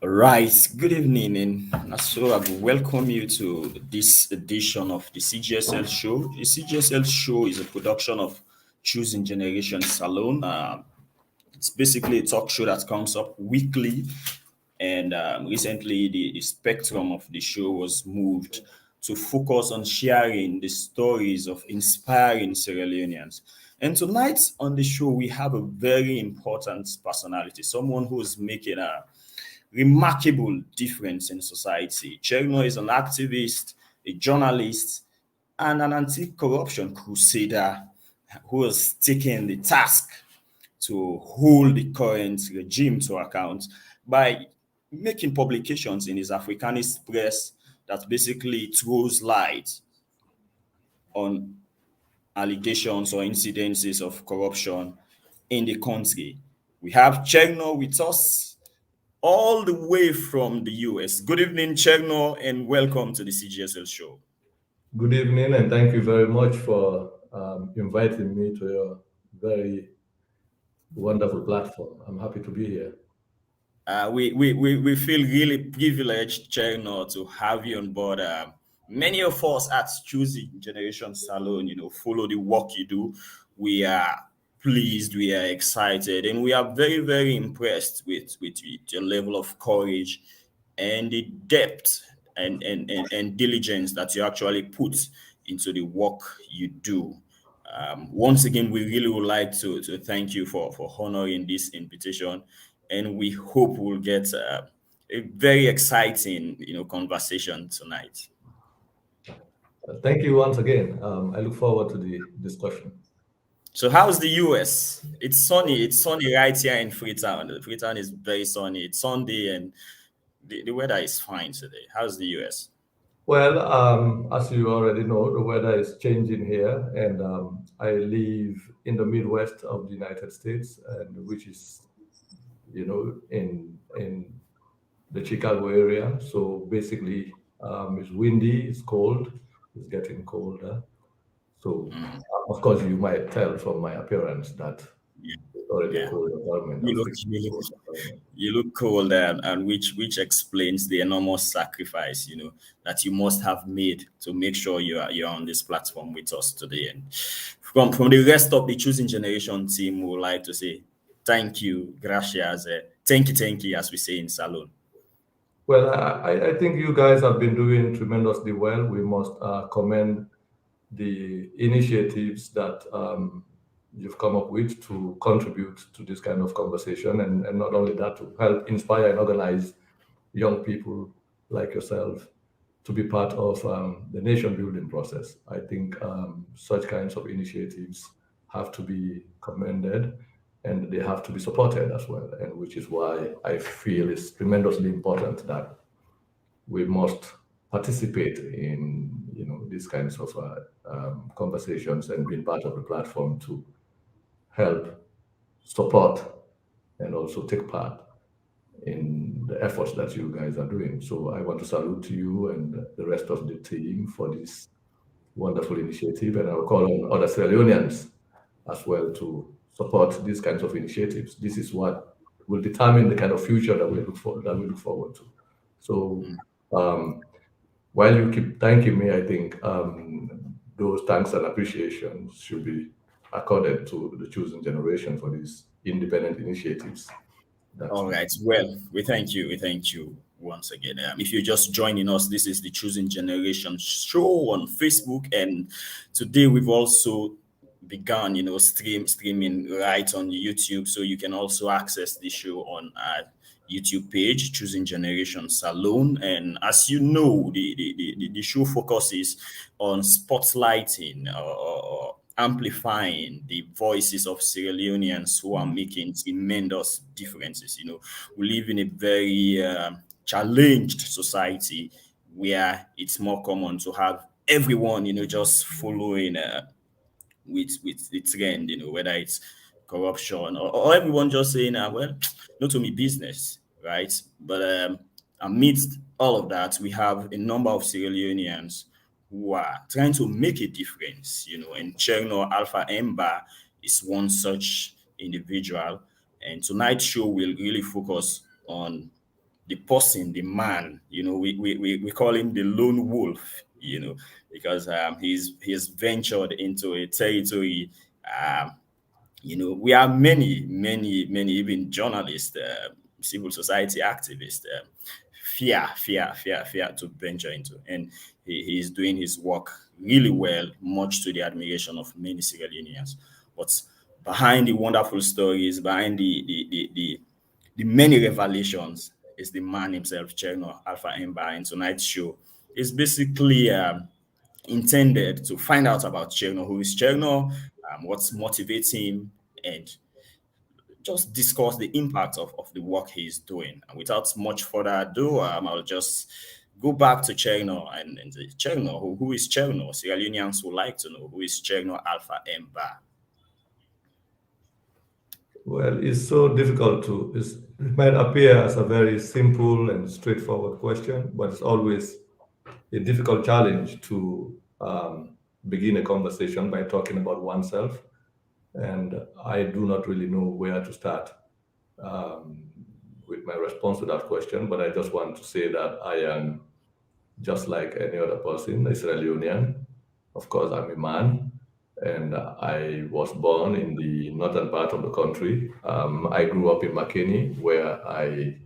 Right. Good evening, and so I will welcome you to this edition of the CGSL Show. The CGSL Show is a production of Choosing Generation Salon. It's basically a talk show that comes up weekly, and recently the spectrum of the show was moved to focus on sharing the stories of inspiring Sierra Leoneans. And tonight on the show, we have a very important personality, someone who is making a remarkable difference in society. Chernoh is an activist, a journalist, and an anti-corruption crusader who has taken the task to hold the current regime to account by making publications in his Africanist press that basically throws light on allegations or incidences of corruption in the country. We have Chernoh with us all the way from the US. Good evening, Chernoh, and welcome to the CGSL show. Good evening, and thank you very much for inviting me to your very wonderful platform. I'm happy to be here. We feel really privileged, Chernoh, to have you on board. Many of us at Choosing Generation Salon, follow the work you do. We are pleased, we are excited, and we are very, very impressed with your level of courage and the depth and diligence that you actually put into the work you do. Once again, we really would like to thank you for honoring this invitation, and we hope we'll get a very exciting conversation tonight. Thank you once again. I look forward to the discussion. So how's the US? It's sunny. It's sunny right here in Freetown. Freetown is very sunny. It's Sunday and the weather is fine today. How's the US? Well, as you already know, the weather is changing here, and I live in the Midwest of the United States, and which is, in the Chicago area. So basically, it's windy, it's cold, it's getting colder. So, Mm, of course, you might tell from my appearance that yeah, it's already a yeah. cold environment, You a look freezing you look cold environment. you look cold, and which explains the enormous sacrifice that you must have made to make sure you're on this platform with us today. And from the rest of the Choosing Generation team, we would like to say thank you, gracias, thank you, as we say in Salon. Well, I think you guys have been doing tremendously well. We must commend the initiatives that you've come up with to contribute to this kind of conversation, and not only that, to help inspire and organize young people like yourself to be part of the nation building process. I think such kinds of initiatives have to be commended and they have to be supported as well, and which is why I feel it's tremendously important that we must participate in these kinds of conversations and being part of the platform to help support and also take part in the efforts that you guys are doing. So I want to salute you and the rest of the team for this wonderful initiative, and I'll call on other Sierra Leoneans as well to support these kinds of initiatives. This is what will determine the kind of future that we look forward to. So um, while you keep thanking me, I think those thanks and appreciations should be accorded to the chosen generation for these independent initiatives that All right. Well, we thank you. We thank you once again. If you're just joining us, this is the Choosing Generation show on Facebook, and today we've also begun, streaming right on YouTube, so you can also access the show on our YouTube page, Choosing Generation Salon. And as you know, the show focuses on spotlighting or amplifying the voices of Sierra Leoneans who are making tremendous differences. We live in a very challenged society where it's more common to have everyone, just following with the trend, whether it's corruption or everyone just saying, well, not to me business, right? But amidst all of that, we have a number of Sierra Leoneans who are trying to make a difference, and Chernoh Alpha M is one such individual. And tonight's show will really focus on the person, the man. We call him the lone wolf. Because he's ventured into a territory. Um, we are many, many, many, even journalists, civil society activists, fear to venture into. And he's doing his work really well, much to the admiration of many Sierra Leoneans. But behind the wonderful stories, behind the many revelations, is the man himself, Chernoh Alpha M. In tonight's show. It's basically intended to find out about Chernoh, who is Chernoh, what motivates him, and just discuss the impact of the work he's doing. And without much further ado, I'll just go back to Chernoh and say, Chernoh, who is Chernoh? Sierra Leoneans would like to know who is Chernoh Alpha M. Well, it's so difficult it might appear as a very simple and straightforward question, but it's always a difficult challenge to begin a conversation by talking about oneself. And I do not really know where to start um, with my response to that question, but I just want to say that I am just like any other person, a Sierra Leonean. Of course, I'm a man, and I was born in the northern part of the country. I grew up in Makeni, where I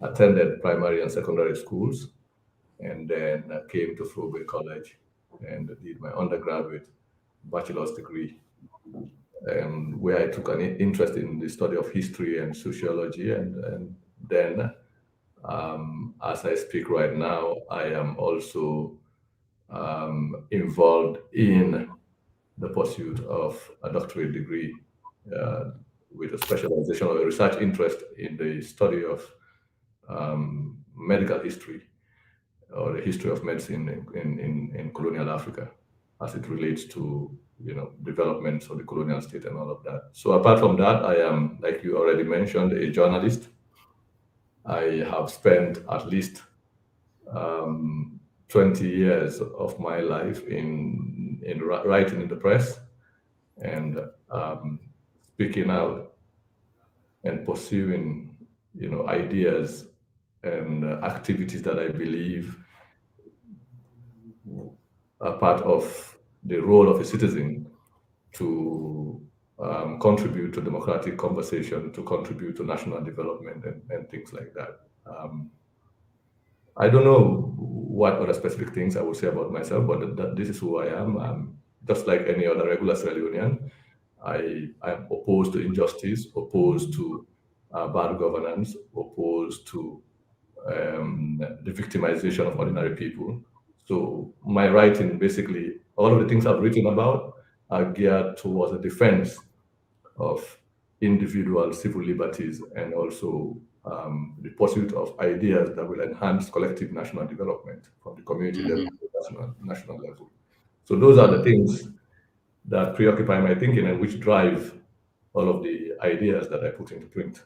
attended primary and secondary schools, and then came to Frobe College and did my undergraduate bachelor's degree, where I took an interest in the study of history and sociology, and then as I speak right now, I am also involved in the pursuit of a doctorate degree uh, with a specialization or a research interest in the study of medical history or the history of medicine in colonial Africa as it relates to developments of the colonial state and all of that. So apart from that, I am, like you already mentioned, a journalist. I have spent at least um, 20 years of my life in writing in the press and speaking out and pursuing ideas and activities that I believe are part of the role of a citizen to contribute to democratic conversation, to contribute to national development and things like that. I don't know what other specific things I would say about myself, but this is who I am. Just like any other regular Sierra Leonean, I am opposed to injustice, opposed to bad governance, opposed to the victimization of ordinary people. So my writing, basically, all of the things I've written about are geared towards the defense of individual civil liberties and also the pursuit of ideas that will enhance collective national development from the community level to the national level. So those are the things that preoccupy my thinking and which drive all of the ideas that I put into print.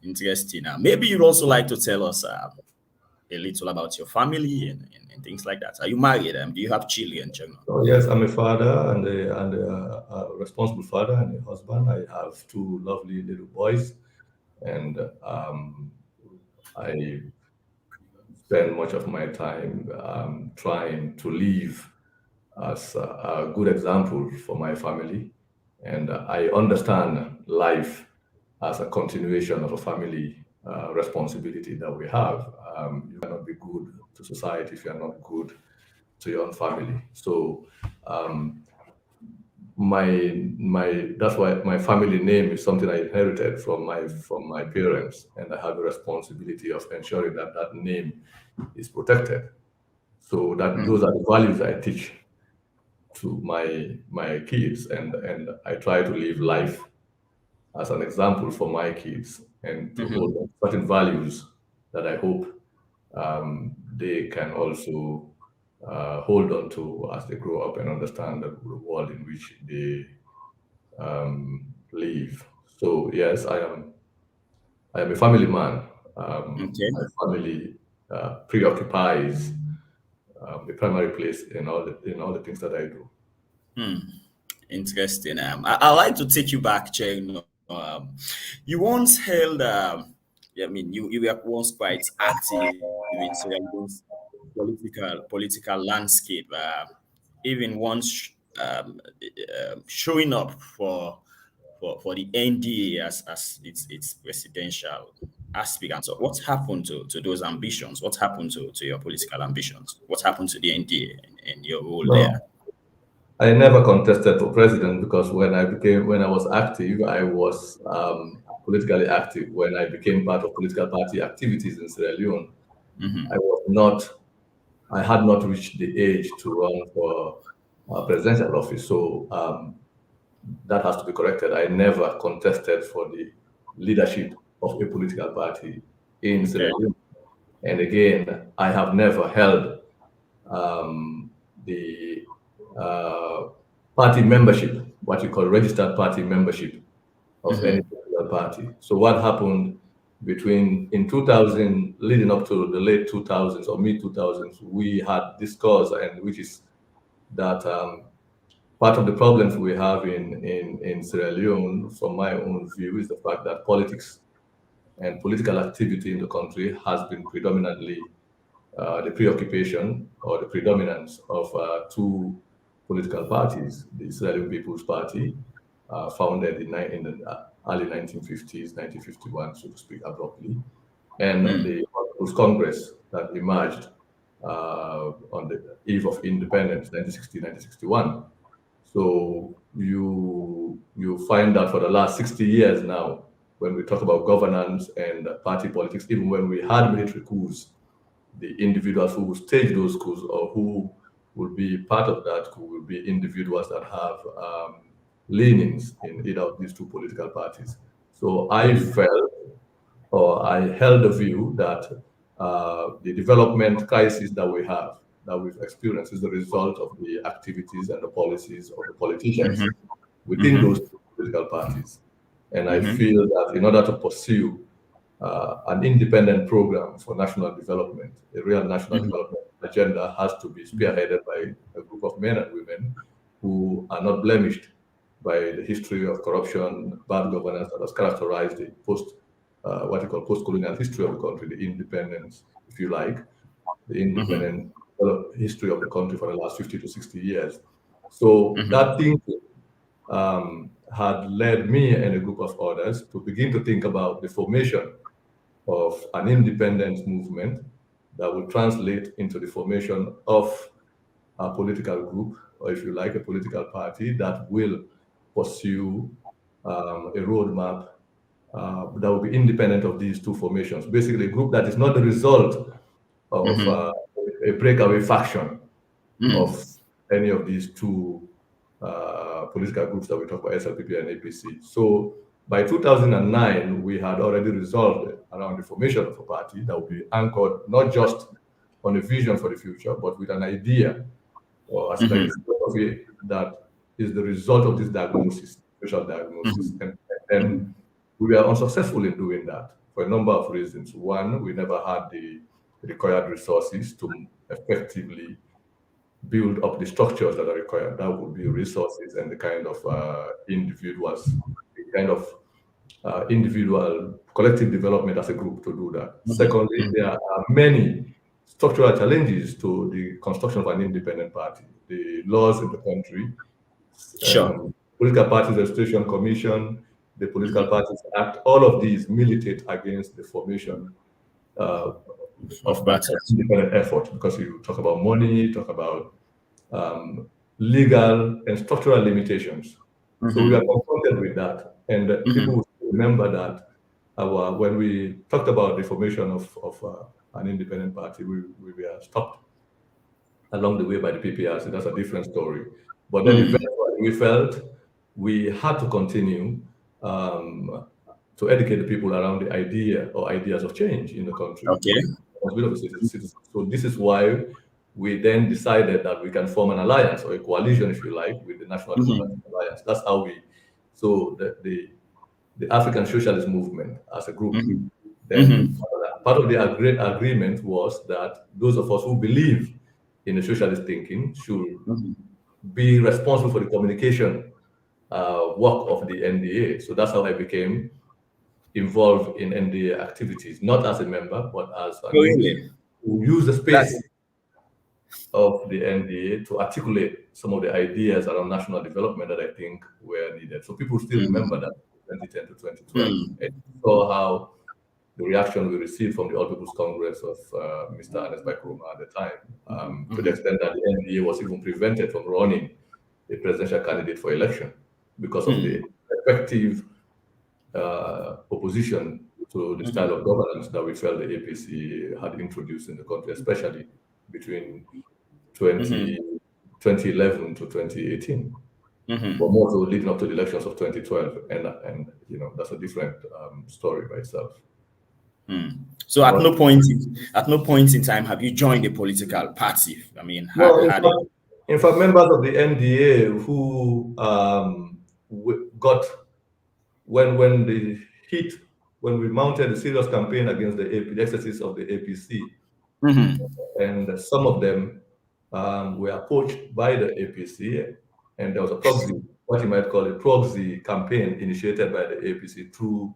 Interesting. Maybe you'd also like to tell us a little about your family and things like that. Are you married? Do you have children, Chernoh? So yes, I'm a father and a responsible father and a husband. I have two lovely little boys, and I spend much of my time trying to live as a good example for my family. And I understand life as a continuation of a family responsibility that we have. You cannot be good to society if you're not good to your own family. So my that's why my family name is something I inherited from my parents, and I have a responsibility of ensuring that that name is protected. So that those are the values I teach to my kids, and I try to live life as an example for my kids and to hold on to certain values that I hope they can also hold on to as they grow up and understand the world in which they live. So yes, I am a family man. Okay. My family preoccupies the primary place in all the things that I do. Interesting. I like to take you back, Chernoh, Um, you once held, I mean, you were once quite active in Sierra Leone's political landscape, even once showing up for the NDA as its presidential aspirant. So what happened to those ambitions? What happened to your political ambitions? What happened to the NDA and your role there? No, I never contested for president because when I was active, I was politically active. When I became part of political party activities in Sierra Leone, I was not, I had not reached the age to run for presidential office. So that has to be corrected. I never contested for the leadership of a political party in Sierra Okay. Leone. And again, I have never held the uh, party membership, what you call registered party membership of any political party. So what happened between in 2000, leading up to the late 2000s or mid 2000s, we had discussed, and which is that part of the problems we have in Sierra Leone, from my own view, is the fact that politics and political activity in the country has been predominantly the preoccupation or the predominance of two political parties: the Israeli People's Party, founded in the early 1950s, 1951, so to speak, abruptly, and the People's Congress that emerged on the eve of independence, 1960, 1961. So you find that for the last 60 years now, when we talk about governance and party politics, even when we had military coups, the individuals who will stage those coups or who will be part of that coup will be individuals that have leanings in either of these two political parties. So I felt, or I held the view that the development crisis that we've experienced, is the result of the activities and the policies of the politicians within those two political parties. And I feel that in order to pursue an independent program for national development, a real national development agenda has to be spearheaded by a group of men and women who are not blemished by the history of corruption, bad governance that has characterized the what you call post-colonial history of the country, the independence, if you like, the independent history of the country for the last 50 to 60 years. So that thinking had led me and a group of others to begin to think about the formation of an independence movement that will translate into the formation of a political group, or if you like, a political party that will pursue a roadmap that will be independent of these two formations. Basically, a group that is not the result of a breakaway faction of any of these two political groups that we talk about, SLPP and APC. So by 2009, we had already resolved around the formation of a party that would be anchored not just on a vision for the future, but with an idea or as like a philosophy that is the result of this diagnosis, social diagnosis. And we were unsuccessful in doing that for a number of reasons. One, we never had the required resources to effectively build up the structures that are required. That would be resources and the kind of individuals, the kind of individual collective development as a group to do that. Secondly, there are many structural challenges to the construction of an independent party. The laws in the country, Sure. Political Parties Registration Commission, the Political Parties Act, all of these militate against the formation Of of parties. independent effort, because you talk about money, talk about legal and structural limitations. So we are confronted with that, and people will remember that when we talked about the formation of an independent party, we were stopped along the way by the PPRC. That's a different story. But then eventually we felt we had to continue to educate the people around the idea or ideas of change in the country. Okay. So this is why we then decided that we can form an alliance or a coalition, if you like, with the National Democratic Alliance. That's how so the African Socialist Movement as a group, then part of the agreement was that those of us who believe in the socialist thinking should be responsible for the communication work of the NDA. So that's how I became involved in NDA activities, not as a member, but as an Oh, individual really? who use the That's space of the NDA to articulate some of the ideas around national development that I think were needed. So people still remember that 2010 to 2012. mm, And saw how the reaction we received from the All People's Congress of Mr. Ernest Bakroma at the time, to the extent that the NDA was even prevented from running a presidential candidate for election because of the effective opposition to the style of governance that we felt the APC had introduced in the country, especially between 20, 2011 to 2018, but more so leading up to the elections of 2012, and that's a different story by itself. So But at no point in time have you joined a political party. I mean, no, had it. in fact, members of the NDA who got when the heat when we mounted a serious campaign against the excesses of the APC, and some of them were approached by the APC, and there was a proxy, what you might call a proxy campaign initiated by the APC through,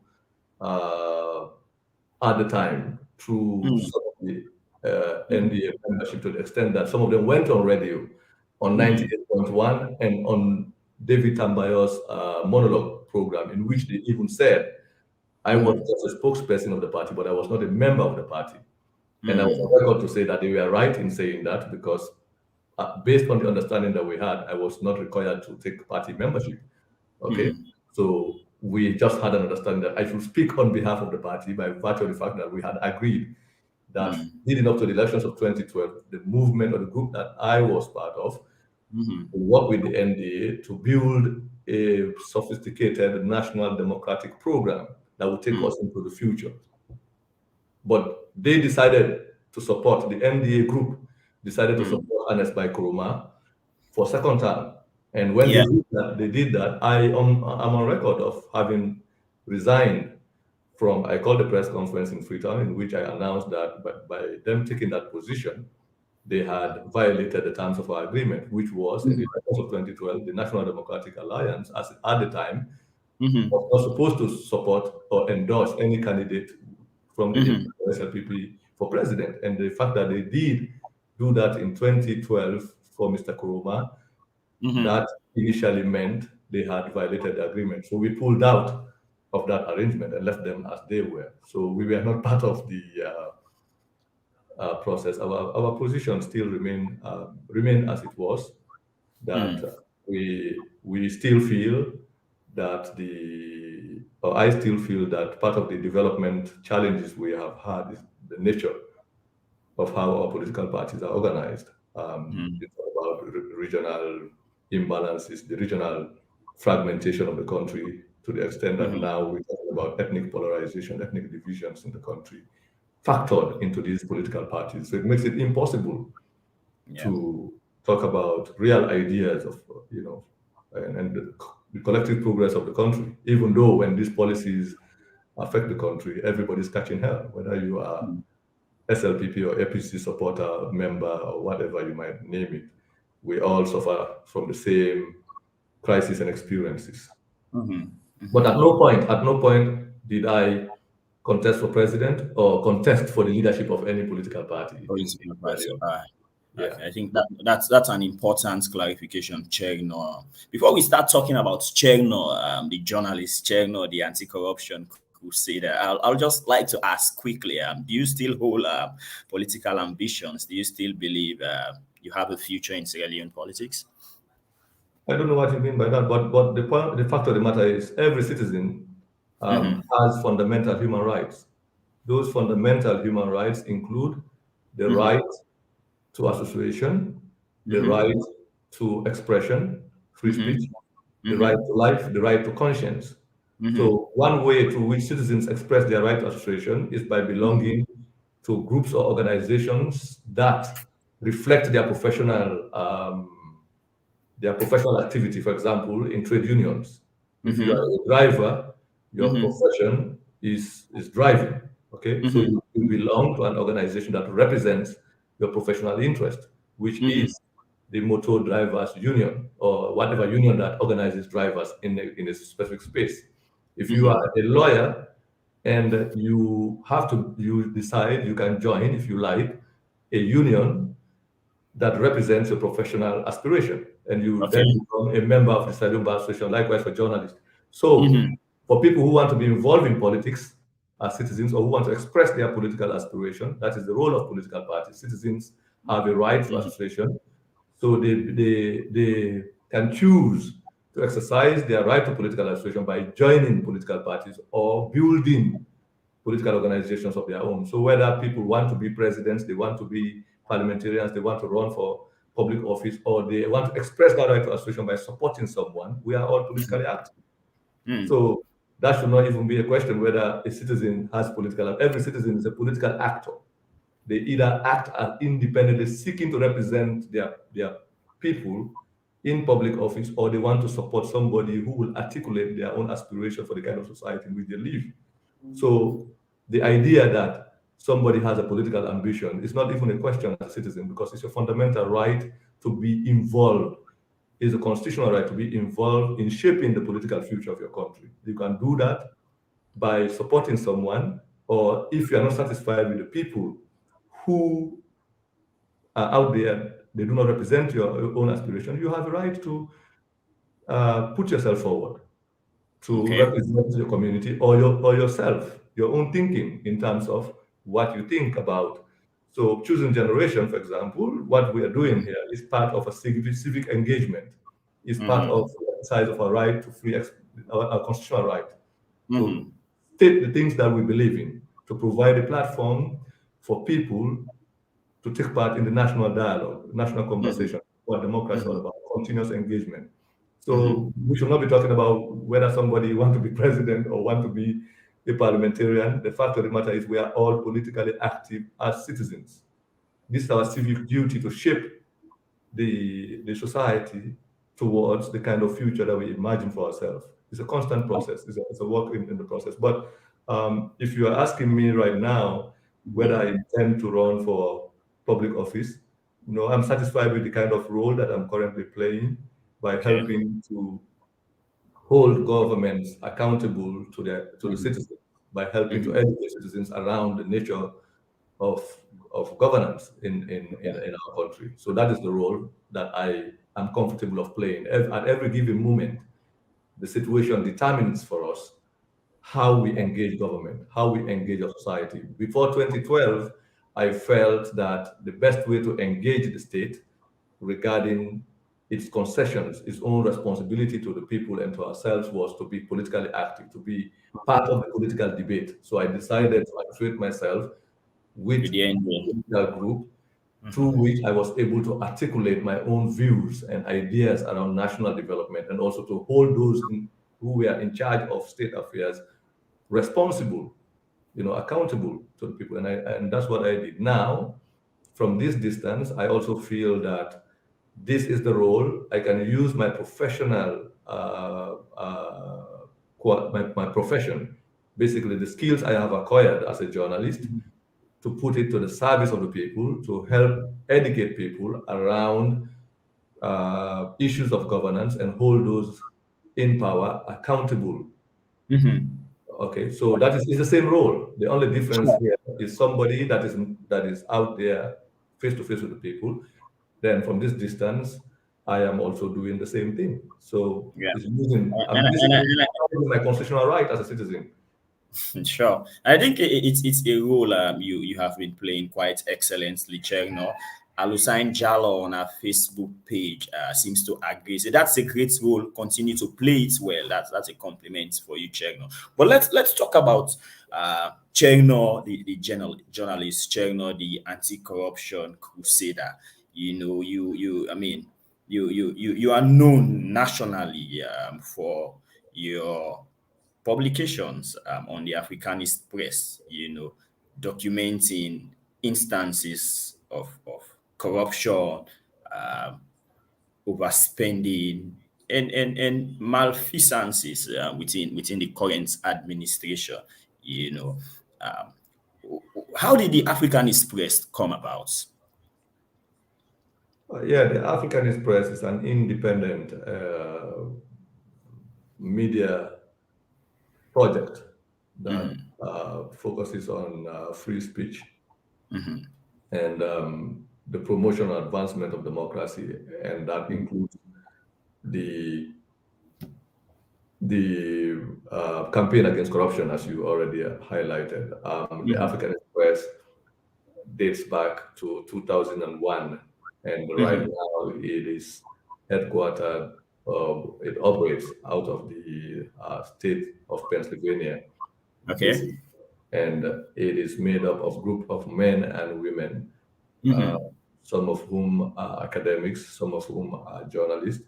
at the time, through some of the NDA membership, to the extent that some of them went on radio on 98.1 and on David Tambayo's monologue program, in which they even said, I was just a spokesperson of the party, but I was not a member of the party. And I was on record to say that they were right in saying that, because based on the understanding that we had, I was not required to take party membership. Okay. So we just had an understanding that I should speak on behalf of the party by virtue of the fact that we had agreed that leading up to the elections of 2012, the movement or the group that I was part of to work with the NDA to build a sophisticated national democratic program that would take us into the future. But they decided to support, the NDA group decided to support Ernest Bakroma for second term. And when they did that, I'm on record of having resigned from, I called the press conference in Freetown, in which I announced that by them taking that position, they had violated the terms of our agreement, which was in the elections of 2012, the National Democratic Alliance, as at the time, was not supposed to support or endorse any candidate from the SLPP for president. And the fact that they did do that in 2012 for Mr. Kuruma, that initially meant they had violated the agreement. So we pulled out of that arrangement and left them as they were. So we were not part of the process. Our position still remain as it was. That we still feel that I still feel that part of the development challenges we have had is the nature of how our political parties are organized. It's about regional imbalances, the regional fragmentation of the country, to the extent that now we're talking about ethnic polarization, ethnic divisions in the country, factored into these political parties. So it makes it impossible to talk about real ideas of, and the collective progress of the country, even though when these policies affect the country, everybody's catching hell, whether you are SLPP or APC supporter, member, or whatever you might name it. We all suffer from the same crises and experiences. But at no point did I contest for president or contest for the leadership of any political party. I think that's an important clarification, Chernoh. Before we start talking about Chernoh, the journalist Chernoh, the anti-corruption crusader, I'll just like to ask quickly: do you still hold political ambitions? Do you still believe you have a future in Sierra Leone politics? I don't know what you mean by that, but the fact of the matter is, every citizen has fundamental human rights. Those fundamental human rights include the right to association, the right to expression, free speech, the right to life, the right to conscience. So one way through which citizens express their right to association is by belonging to groups or organizations that reflect their professional activity. For example, in trade unions, if you are a driver, your profession is driving. Okay, so you belong to an organization that represents your professional interest, which is the Motor Drivers Union or whatever union that organizes drivers in a specific space. If you are a lawyer and you decide you can join, if you like, a union that represents your professional aspiration, and you Okay. then become a member of the Sierra Leone Bar Association. Likewise for journalists. So, Mm-hmm. for people who want to be involved in politics as citizens or who want to express their political aspiration, that is the role of political parties. Citizens have a right to Mm-hmm. association, so they can choose to exercise their right to political association by joining political parties or building political organizations of their own. So whether people want to be presidents, they want to be parliamentarians, they want to run for public office, or they want to express that right to association by supporting someone, we are all politically active. Mm-hmm. So that should not even be a question whether a citizen has political. Every citizen is a political actor. They either act as independently, seeking to represent their people in public office, or they want to support somebody who will articulate their own aspiration for the kind of society in which they live. So the idea that somebody has a political ambition is not even a question as a citizen, because it's a fundamental right to be involved. It's a constitutional right to be involved in shaping the political future of your country. You can do that by supporting someone, or if you are not satisfied with the people who are out there, they do not represent your own aspiration, you have a right to put yourself forward to Okay. represent your community or yourself, your own thinking in terms of what you think about. So, choosing generation, for example, what we are doing here is part of a civic engagement. Is part Mm-hmm. of the exercise of our right to our constitutional right to Mm-hmm. state the things that we believe in, to provide a platform for people to take part in the national dialogue, national Mm-hmm. conversation, what democracy is all Mm-hmm. about, continuous engagement. Mm-hmm. So we should not be talking about whether somebody want to be president or want to be a parliamentarian. The fact of the matter is we are all politically active as citizens. This is our civic duty to shape the society towards the kind of future that we imagine for ourselves. It's a constant process. It's a work in the process. But if you are asking me right now whether I intend to run for public office, I'm satisfied with the kind of role that I'm currently playing by Okay. helping to hold governments accountable to the Mm-hmm. citizens, by helping to Mm-hmm. educate citizens around the nature of of governance Yeah. in our country. So that is the role that I am comfortable of playing. At every given moment, the situation determines for us how we engage government, how we engage our society. Before 2012, I felt that the best way to engage the state regarding its concessions, its own responsibility to the people and to ourselves, was to be politically active, to be part of the political debate. So I decided to associate myself with With the end. a political group through Mm-hmm. which I was able to articulate my own views and ideas around national development, and also to hold those who were in charge of state affairs responsible, accountable to the people. And that's what I did. Now, from this distance, I also feel that this is the role I can use my professional, my profession, basically the skills I have acquired as a journalist, to put it to the service of the people, to help educate people around issues of governance and hold those in power accountable. Mm-hmm. Okay, so that is the same role. The only difference here is somebody that is out there face to face with the people. Then from this distance, I am also doing the same thing. So Yeah. it's using I'm And, and, basically and, using my constitutional right as a citizen. Sure. I think it's a role you have been playing quite excellently, Chernoh. Alusain Jallo on our Facebook page seems to agree. So that's a great role. Continue to play it well. That's a compliment for you, Chernoh. But let's talk about Chernoh, the journalist, Chernoh, the anti-corruption crusader. You I mean, you are known nationally for your publications on the Africanist press, documenting instances of corruption, um, overspending, and malfeasances within the current administration. You know, how did the Africanist press come about? Yeah, the Africanist Press is an independent media project that focuses on free speech and the promotion and advancement of democracy, and that includes the campaign against corruption, as you already highlighted. The African Express dates back to 2001, and right now it is headquartered. It operates out of the state of Pennsylvania, Okay. basically, and it is made up of group of men and women, uh, some of whom are academics, some of whom are journalists,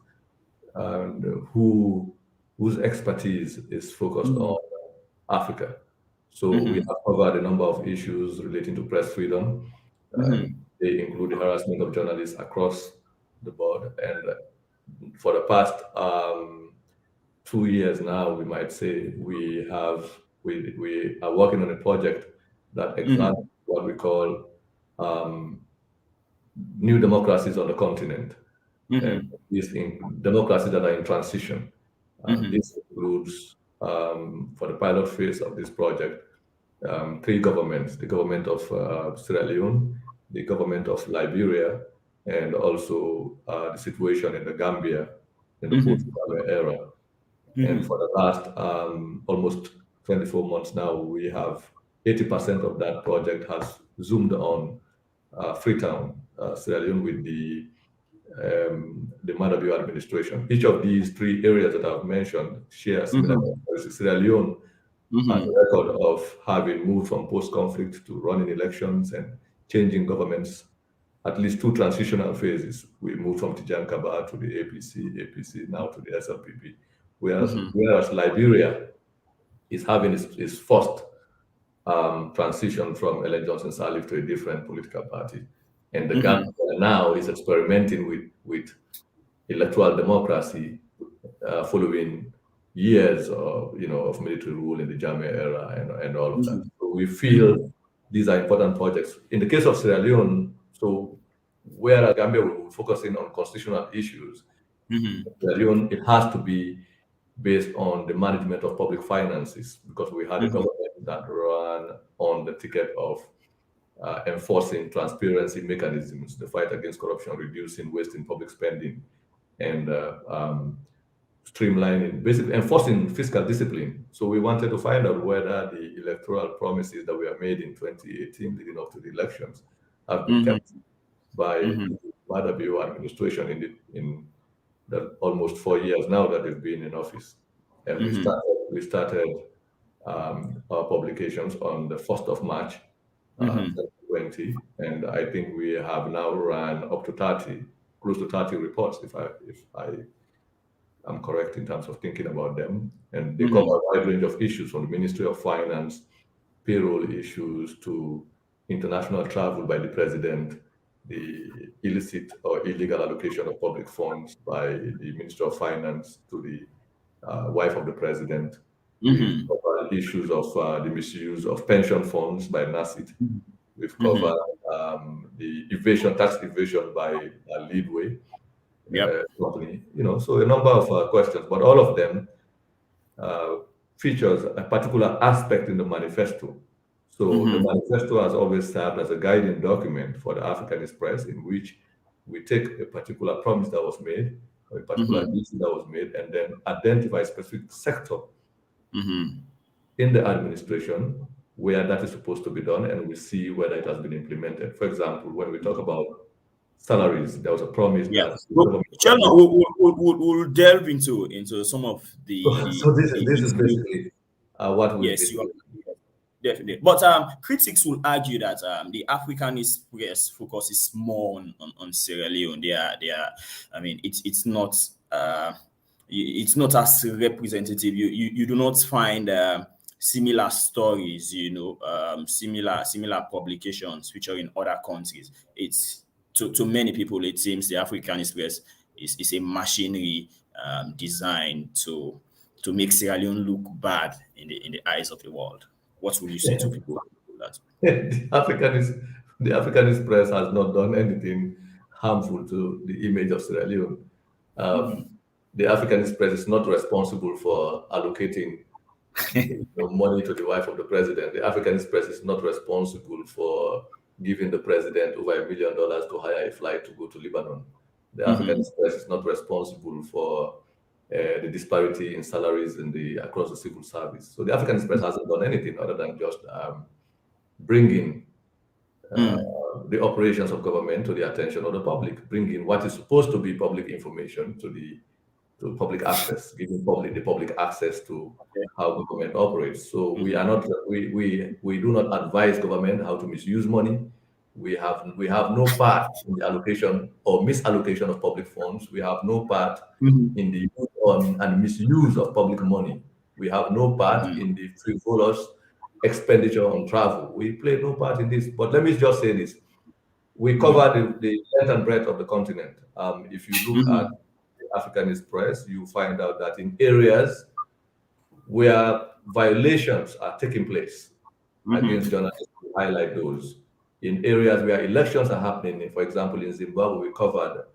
and whose expertise is focused on Africa. So we have covered a number of issues relating to press freedom. Uh, they include the harassment of journalists across the board, and for the past 2 years now, we might say we are working on a project that examines what we call new democracies on the continent, and these democracies that are in transition. This includes, for the pilot phase of this project, three governments: the government of Sierra Leone, the government of Liberia, and also the situation in the Gambia in the post-Gambia era. And for the last almost 24 months now, we have 80% of that project has zoomed on Freetown, Sierra Leone, with the Madabio administration. Each of these three areas that I've mentioned share similar characteristics. Sierra Leone has a record of having moved from post-conflict to running elections and changing governments at least two transitional phases. We moved from Tijan Kaba to the APC now to the SLPP. Whereas Liberia is having its first transition from Ellen Johnson Sirleaf to a different political party. And the Gambia now is experimenting with electoral democracy following years of military rule in the Jammeh era and all of that. So we feel these are important projects. In the case of Sierra Leone, so whereas Gambia will be focusing on constitutional issues, Sierra Leone, it has to be based on the management of public finances, because we had a government that ran on the ticket of enforcing transparency mechanisms, the fight against corruption, reducing waste in public spending, and streamlining, basically enforcing fiscal discipline. So we wanted to find out whether the electoral promises that were made in 2018 leading up to the elections have been kept by the Madabio administration in the almost 4 years now that they've been in office. And we started our publications on the 1st of March 2020, and I think we have now run up to 30, close to 30 reports, if I am correct in terms of thinking about them. And they cover a wide range of issues, from the Ministry of Finance, payroll issues, to international travel by the president, the illicit or illegal allocation of public funds by the Minister of Finance to the wife of the president. We've covered issues of the misuse of pension funds by NACIT. We've covered the tax evasion by Leadway company. So a number of questions, but all of them features a particular aspect in the manifesto. So the manifesto has always served as a guiding document for the Africanist Press, in which we take a particular promise that was made, or a particular issue that was made, and then identify a specific sector in the administration where that is supposed to be done, and we see whether it has been implemented. For example, when we talk about salaries, there was a promise that the government. Chernoh, we'll delve into some of So this is basically what we've yes, been you are doing. definitely. But critics will argue that the Africanist press focuses more on Sierra Leone. I mean, it's not it's not as representative. You do not find similar stories, similar publications featuring other countries. It's to many people, it seems the Africanist press is a machinery designed to make Sierra Leone look bad in the eyes of the world. What will you say to people like that? the Africanist press has not done anything harmful to the image of Sierra Leone. The Africanist press is not responsible for allocating money to the wife of the president. The Africanist press is not responsible for giving the president over $1 million to hire a flight to go to Lebanon. The Africanist press is not responsible for the disparity in salaries across the civil service. So the Africanist press hasn't done anything other than just bringing the operations of government to the attention of the public, bringing what is supposed to be public information to public access, giving the public access to how government operates. So we are not we do not advise government how to misuse money. We have no part in the allocation or misallocation of public funds. We have no part in the use and misuse of public money. We have no part in the frivolous expenditure on travel. We play no part in this. But let me just say this: we cover the length and breadth of the continent. If you look at the Africanist press, you find out that in areas where violations are taking place against journalists, we highlight those. In areas where elections are happening, for example, in Zimbabwe, we covered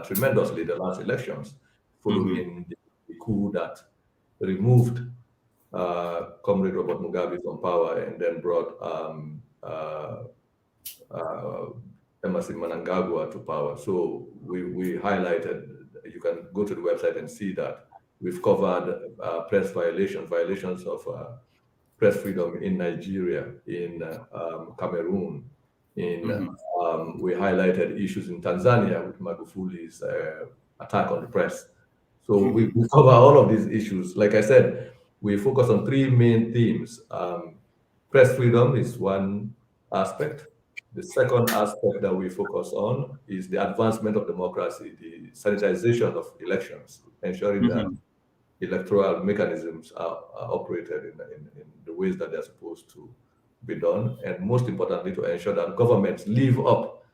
tremendously the last elections, following the coup that removed Comrade Robert Mugabe from power and then brought Emerson Mnangagwa to power. So we highlighted, you can go to the website and see that we've covered press violations of press freedom in Nigeria, in Cameroon, we highlighted issues in Tanzania with Magufuli's attack on the press. So we cover all of these issues. Like I said, we focus on three main themes. Press freedom is one aspect. The second aspect that we focus on is the advancement of democracy, the sanitization of elections, ensuring that electoral mechanisms are operated in the ways that they're supposed to be done, and most importantly, to ensure that governments live up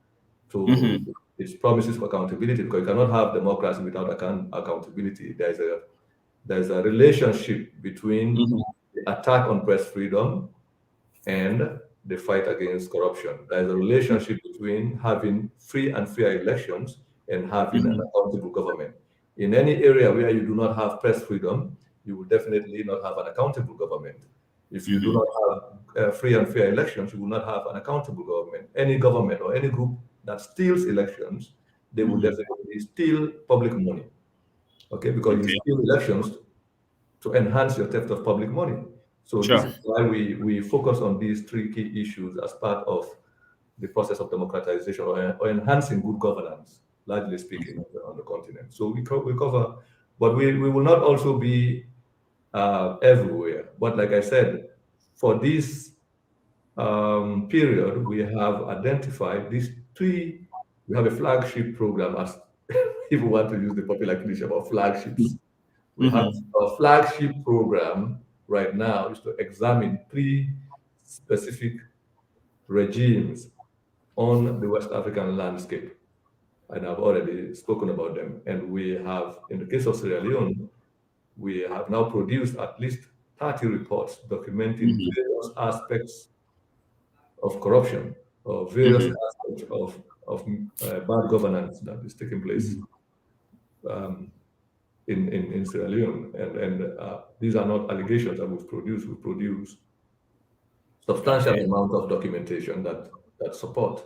to its promises for accountability, because you cannot have democracy without accountability. There's a relationship between the attack on press freedom and the fight against corruption. There's a relationship between having free and fair elections and having an accountable government. In any area where you do not have press freedom, you will definitely not have an accountable government. If you do not have free and fair elections, you will not have an accountable government. Any government or any group that steals elections, they will definitely steal public money. Okay, because you steal elections to enhance your theft of public money. So this is why we focus on these three key issues as part of the process of democratization or enhancing good governance, largely speaking, on the continent. So we cover, but we will not also be everywhere. But like I said, for this period, we have identified these three. We have a flagship program, as if we want to use the popular cliche about flagships. We have a flagship program right now is to examine three specific regimes on the West African landscape. And I've already spoken about them. And we have, in the case of Sierra Leone, we have now produced at least 30 reports documenting various aspects of corruption or various aspects of bad governance that is taking place in Sierra Leone. And these are not allegations that we've produced. We produce substantial amount of documentation that support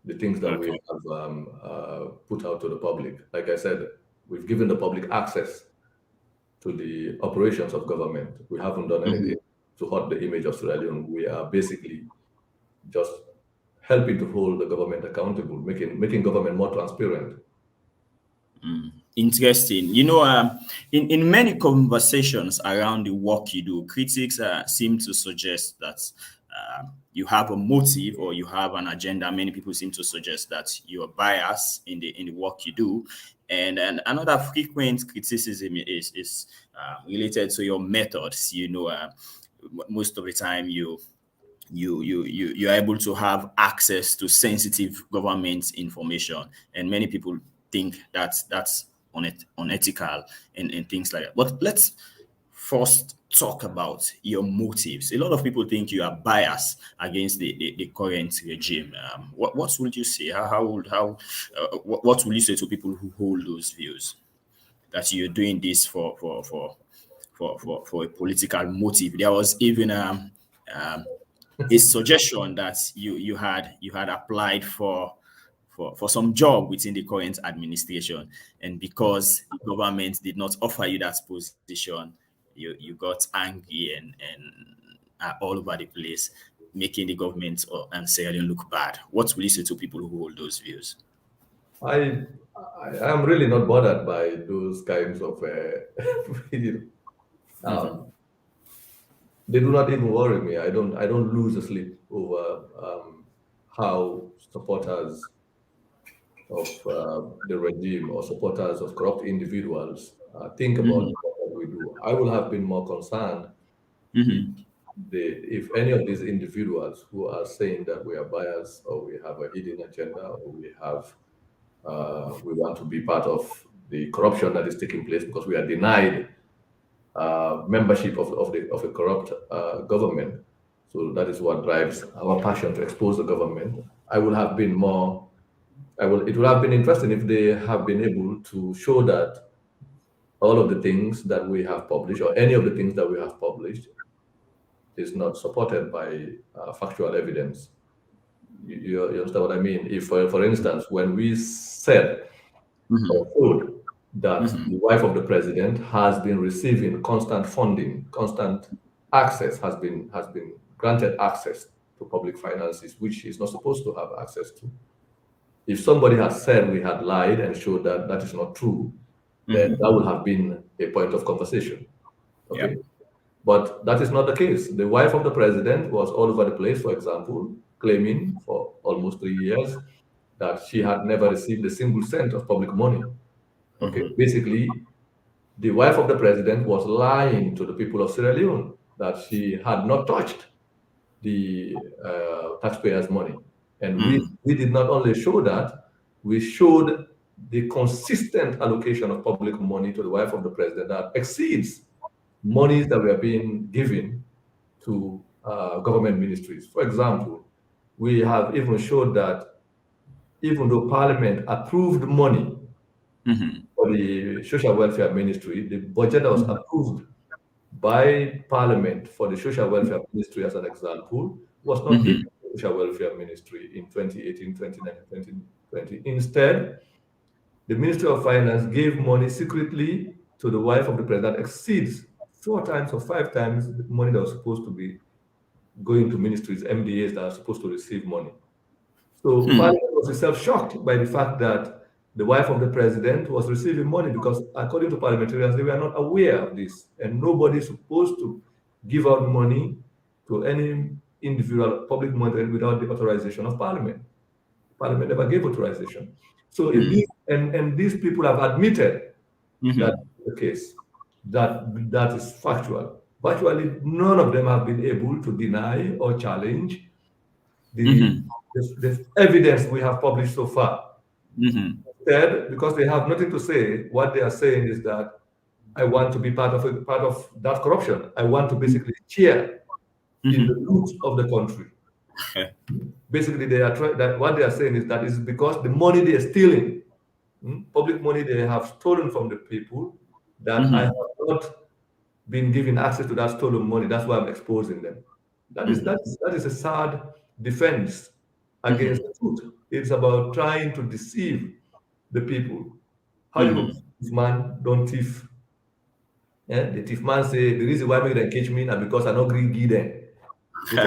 the things that we have put out to the public. Like I said, we've given the public access to the operations of government. We haven't done anything to hurt the image of Sierra Leone. We are basically just helping to hold the government accountable, making government more transparent. Interesting. You know, in many conversations around the work you do, critics seem to suggest that you have a motive or you have an agenda. Many people seem to suggest that you are biased in the work you do. And another frequent criticism is related to your methods. You know, most of the time you're able to have access to sensitive government information, and many people think that's unethical and things like that. But let's first talk about your motives. A lot of people think you are biased against the current regime. What would you say? What will you say to people who hold those views that you're doing this for a political motive? There was even um, a suggestion that you had applied for some job within the current administration, and because the government did not offer you that position, you got angry and are all over the place, making the government and Sierra Leone look bad. What will you say to people who hold those views? I, I am really not bothered by those kinds of Mm-hmm. um, they do not even worry me. I don't lose sleep over how supporters of the regime or supporters of corrupt individuals think about Mm-hmm. what we do. I will have been more concerned if Mm-hmm. if any of these individuals who are saying that we are biased or we have a hidden agenda or we want to be part of the corruption that is taking place because we are denied membership of a corrupt government. So that is what drives our passion to expose the government. I would have been more. I will. It would have been interesting if they have been able to show that all of the things that we have published, or any of the things that we have published, is not supported by factual evidence. You understand what I mean? If, for instance, when we said or Mm-hmm. showed that Mm-hmm. the wife of the president has been receiving constant funding, constant access, has been granted access to public finances, which she's not supposed to have access to. If somebody had said we had lied and showed that that is not true, then Mm-hmm. that would have been a point of conversation. Yeah. Okay. But that is not the case. The wife of the president was all over the place, for example, claiming for almost 3 years that she had never received a single cent of public money. Okay. Mm-hmm. Basically, the wife of the president was lying to the people of Sierra Leone that she had not touched the taxpayers' money. And Mm-hmm. we did not only show that, we showed the consistent allocation of public money to the wife of the president that exceeds monies that were being given to government ministries. For example, we have even showed that even though Parliament approved money Mm-hmm. for the social welfare ministry, the budget that was approved by Parliament for the social welfare ministry, as an example, was not given Mm-hmm. to the social welfare ministry in 2018, 2019, 2020. Instead, the Ministry of Finance gave money secretly to the wife of the president that exceeds 4 times or 5 times the money that was supposed to be going to ministries, MDAs that are supposed to receive money. So Mm-hmm. Parliament was itself shocked by the fact that the wife of the president was receiving money because, according to parliamentarians, they were not aware of this, and nobody is supposed to give out money to any individual, public money, without the authorization of Parliament. Parliament never gave authorization. So if Mm-hmm. these and these people have admitted that Mm-hmm. is the case, that is factual. Virtually none of them have been able to deny or challenge the, Mm-hmm. the evidence we have published so far. Mm-hmm. Instead, because they have nothing to say, what they are saying is that I want to be part of that corruption. I want to basically share in the Mm-hmm. loot of the country. Basically, they are that what they are saying is that it's because the money they are stealing, public money they have stolen from the people, that I have Mm-hmm. not been given access to that stolen money. That's why I'm exposing them. That is a sad defense against Mm-hmm. the truth. It's about trying to deceive the people. How you go, Mm-hmm. thief man don't thief? The thief man say the reason why make them catch me now because I not agree give them. Which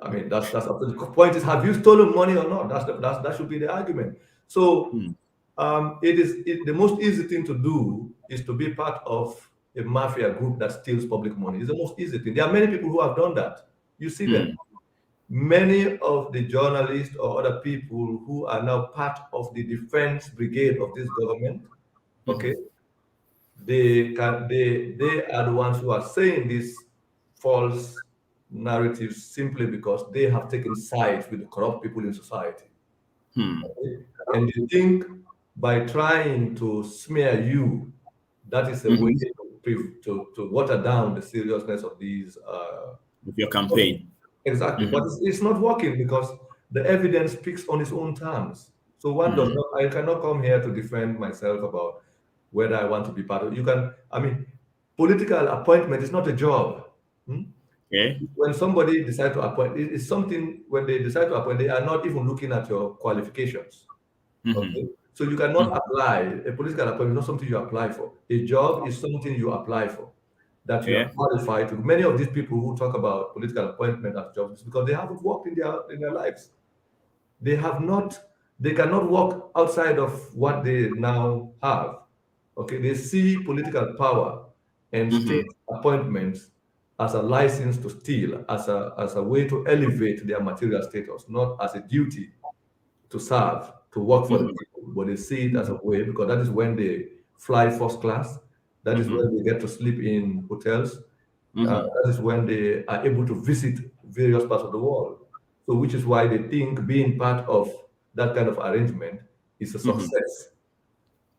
I mean that's the point is, have you stolen money or not? That should be the argument. So Mm-hmm. the most easy thing to do is to be part of a mafia group that steals public money. It's the most easy thing. There are many people who have done that. You see them. Many of the journalists or other people who are now part of the defense brigade of this government, okay, they are the ones who are saying these false narratives simply because they have taken sides with the corrupt people in society. Mm-hmm. And they think by trying to smear you, that is a way Mm-hmm. to water down the seriousness of these. With your campaign. Exactly, Mm-hmm. but it's not working because the evidence speaks on its own terms. So one does not. I cannot come here to defend myself about whether I want to be part of. You can. I mean, political appointment is not a job. Hmm? Okay. When somebody decides to appoint, it's something. When they decide to appoint, they are not even looking at your qualifications. Mm-hmm. Okay, so you cannot apply a political appointment. Is not something you apply for. A job is something you apply for, that you are Okay. qualified to. Many of these people who talk about political appointment as jobs is because they haven't worked in their lives. They have not. They cannot work outside of what they now have. Okay, they see political power and state Mm-hmm. appointments as a license to steal, as a way to elevate their material status, not as a duty to serve, to work for the Mm-hmm. people, but they see it as a way because that is when they fly first class. That is Mm-hmm. when they get to sleep in hotels. Mm-hmm. That is when they are able to visit various parts of the world. So, which is why they think being part of that kind of arrangement is a Mm-hmm. success.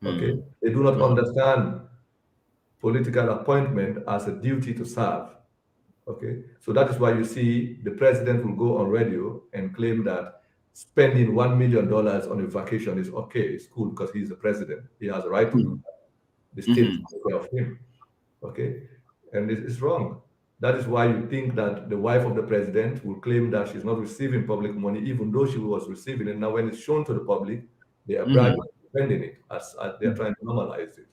Okay, Mm-hmm. they do not Mm-hmm. understand political appointment as a duty to serve. Okay, so that is why you see the president will go on radio and claim that spending $1 million on a vacation is okay, it's cool because he's the president. He has a right to do that. The state Mm-hmm. takes care of him. Okay, and it's wrong. That is why you think that the wife of the president will claim that she's not receiving public money, even though she was receiving it. Now, when it's shown to the public, they are bragging, Mm-hmm. spending it as they are trying to normalize it.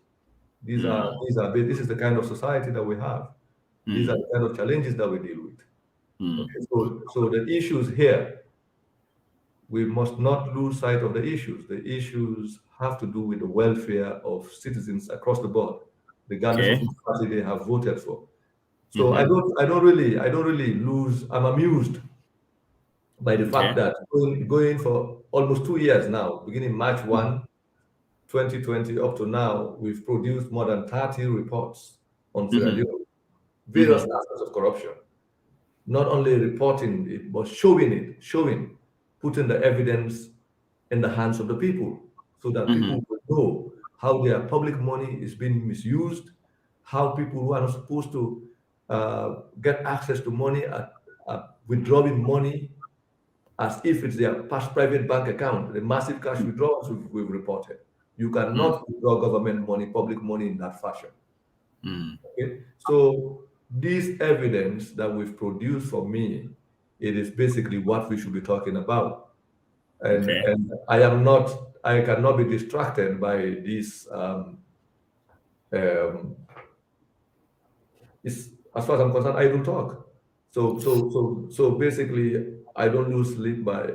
This is the kind of society that we have. These are Mm-hmm. the kind of challenges that we deal with. Okay, Mm-hmm. so the issues here, we must not lose sight of the issues. The issues have to do with the welfare of citizens across the board, regardless of Okay. which party they have voted for. So Mm-hmm. I don't really lose. I'm amused by the fact Okay. that going for almost 2 years now, beginning Mm-hmm. March 1, 2020, up to now, we've produced more than 30 reports on Sierra Mm-hmm. Leone, various Mm-hmm. aspects of corruption. Not only reporting it, but showing, putting the evidence in the hands of the people so that Mm-hmm. people will know how their public money is being misused, how people who are not supposed to get access to money are withdrawing money as if it's their past private bank account, the massive cash withdrawals we've reported. You cannot withdraw government money, public money in that fashion. Mm-hmm. Okay, so this evidence that we've produced for me, it is basically what we should be talking about. Okay. And I cannot be distracted by this. Um, it's, as far as I'm concerned, I will talk. So basically, I don't lose sleep by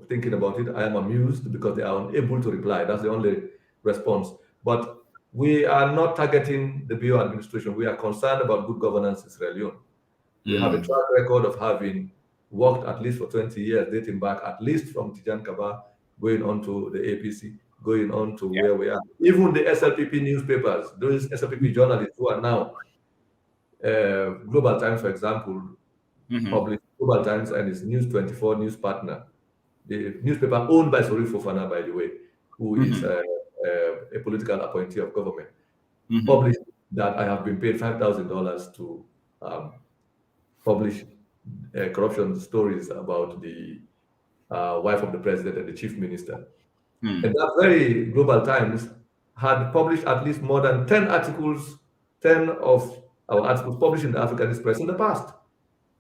thinking about it. I am amused because they are unable to reply. That's the only response. But we are not targeting the bio administration. We are concerned about good governance in Sierra Leone. We have a Mm. track record of having worked at least for 20 years, dating back at least from Tijan Kaba, going on to the APC, going on to Yeah. where we are. Even the SLPP newspapers, those SLPP journalists who are now Global Times, for example, Mm-hmm. published Global Times and its News 24 news partner, the newspaper owned by Sori Fofana, by the way, who is Mm-hmm. a political appointee of government, Mm-hmm. published that I have been paid $5,000 to um, publish corruption stories about the wife of the president and the chief minister. And Mm. that very Global Times had published at least more than 10 articles, 10 of our articles published in the Africanist press in the past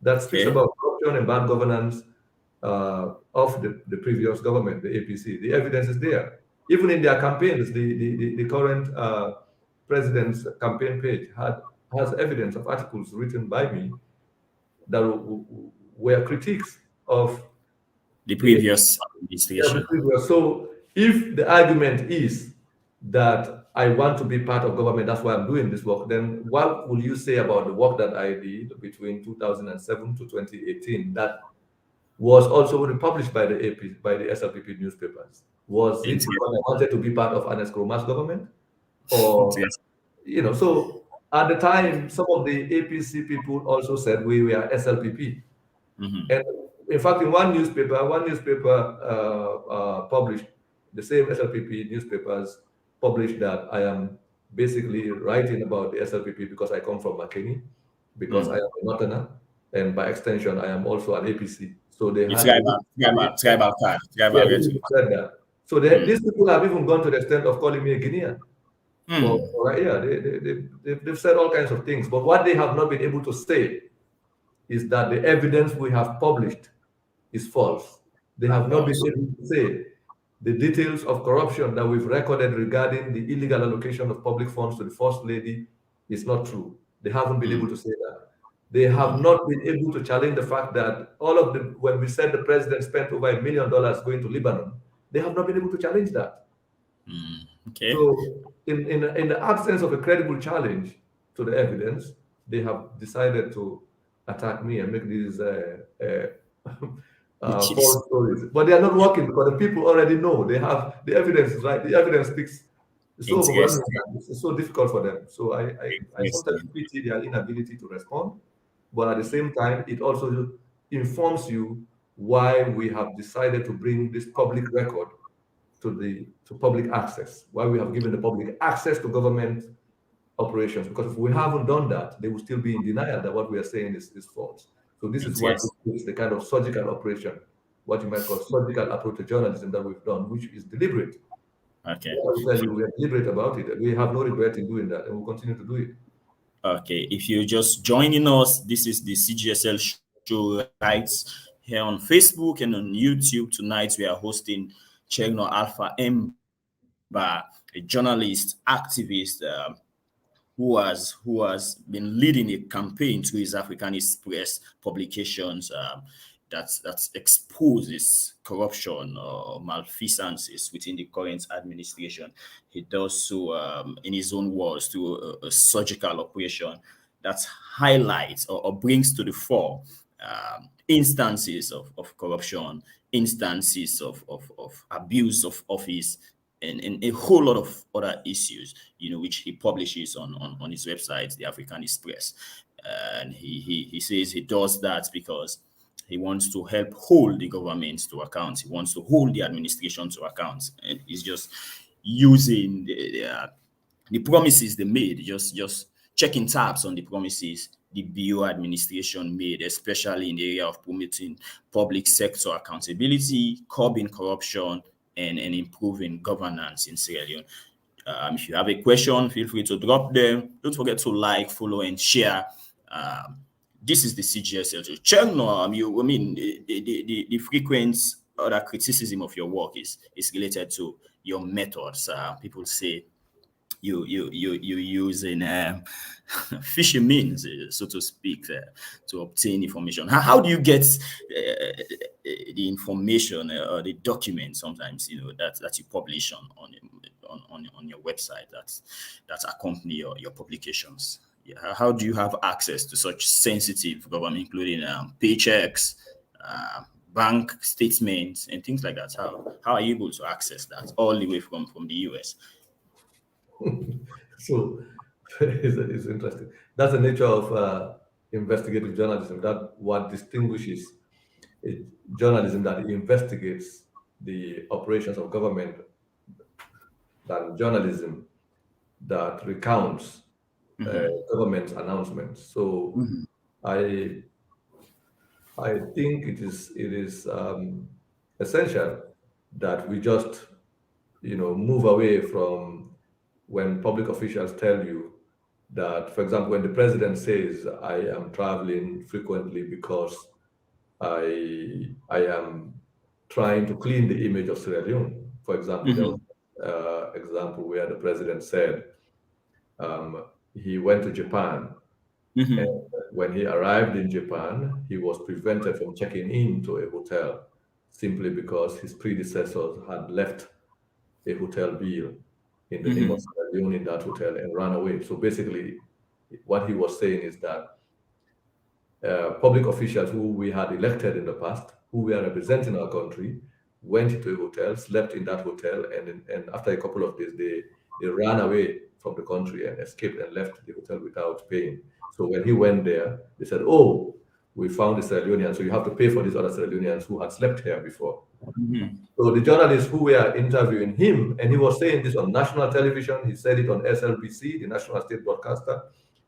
that speaks Okay. about corruption and bad governance of the previous government, the APC. The evidence is there. Even in their campaigns, the current president's campaign page has evidence of articles written by me that were critiques of The the previous administration. previous. So if the argument is that I want to be part of government, that's why I'm doing this work, then what will you say about the work that I did between 2007 to 2018 that was also republished by the by the SLPP newspapers? Was it Inter- because I wanted to be part of Ernest Kroma's government? Or, yes. so at the time, some of the APC people also said we were SLPP. Mm-hmm. And in fact, in one newspaper published, the same SLPP newspapers published that I am basically writing about the SLPP because I come from McKinney, because I Mm. am a Northerner, and by extension, I am also an APC. So they The had a tribal card, yeah, tribal they rhetoric. even said that. So Mm. these people have even gone to the extent of calling me a Guinean. Mm. Right, yeah, they've said all kinds of things. But what they have not been able to say is that the evidence we have published is false. They have not been False. able to say the details of corruption that we've recorded regarding the illegal allocation of public funds to the First Lady is not true. They haven't been Mm. able to say that. They have not been able to challenge the fact that all of the, when we said the president spent over $1 million going to Lebanon, they have not been able to challenge that. Mm. Okay. So, in the absence of a credible challenge to the evidence, they have decided to attack me and make these Which is false stories. But they are not working because the people already know they have the evidence is right. The evidence speaks. It's so overwhelming. interesting. It's so difficult for them. So I sometimes Interesting. pity their inability to respond, but at the same time, it also informs you why we have decided to bring this public record to public access, why we have given the public access to government operations. Because if we haven't done that, they will still be in denial that what we are saying is false. So this is what Interesting. is the kind of surgical operation, what you might call surgical approach to journalism that we've done, which is deliberate. Okay. I will tell you, we are deliberate about it. We have no regret in doing that, and we'll continue to do it. Okay. If you're just joining us, this is the CGSL show right here on Facebook and on YouTube. Tonight we are hosting Chernoh Alpha M, a journalist, activist, who has been leading a campaign through his Africanist Press publications that exposes corruption or malfeasances within the current administration. He does so in his own words through a surgical operation that highlights or brings to the fore instances of corruption, instances of abuse of office, and a whole lot of other issues, which he publishes on his website, the African Express. And he says he does that because he wants to help hold the government to account. He wants to hold the administration to account. And he's just using the promises they made, just checking tabs on the promises the BO administration made, especially in the area of promoting public sector accountability, curbing corruption, and improving governance in Sierra Leone. If you have a question, feel free to drop them. Don't forget to like, follow, and share. This is the CGSL show. Chernoh, the frequent other criticism of your work is related to your methods. People say you using phishing means, so to speak, to obtain information. How do you get the information or the documents sometimes that you publish on your website that accompany your publications? Yeah, how do you have access to such sensitive government, including paychecks, bank statements, and things like that? How are you able to access that all the way from the US? So it's interesting. That's the nature of investigative journalism. That what distinguishes it, journalism that investigates the operations of government than journalism that recounts government announcements. So I I think it is essential that we just move away from when public officials tell you that, for example, when the president says, I am traveling frequently because I am trying to clean the image of Sierra Leone. For example, there was example where the president said he went to Japan. And Mm-hmm. when he arrived in Japan, he was prevented from checking into a hotel simply because his predecessors had left a hotel bill in the name of Mm-hmm. Sierra Leone in that hotel and ran away. So basically, what he was saying is that public officials who we had elected in the past, who were representing our country, went into a hotel, slept in that hotel, and after a couple of days, they ran away from the country and escaped and left the hotel without paying. So when he went there, they said, "Oh, we found the Sierra Leoneans, so you have to pay for these other Sierra Leoneans who had slept here before." Mhm. So the journalists who were interviewing him, and he was saying this on national television, he said it on SLBC, the national state broadcaster,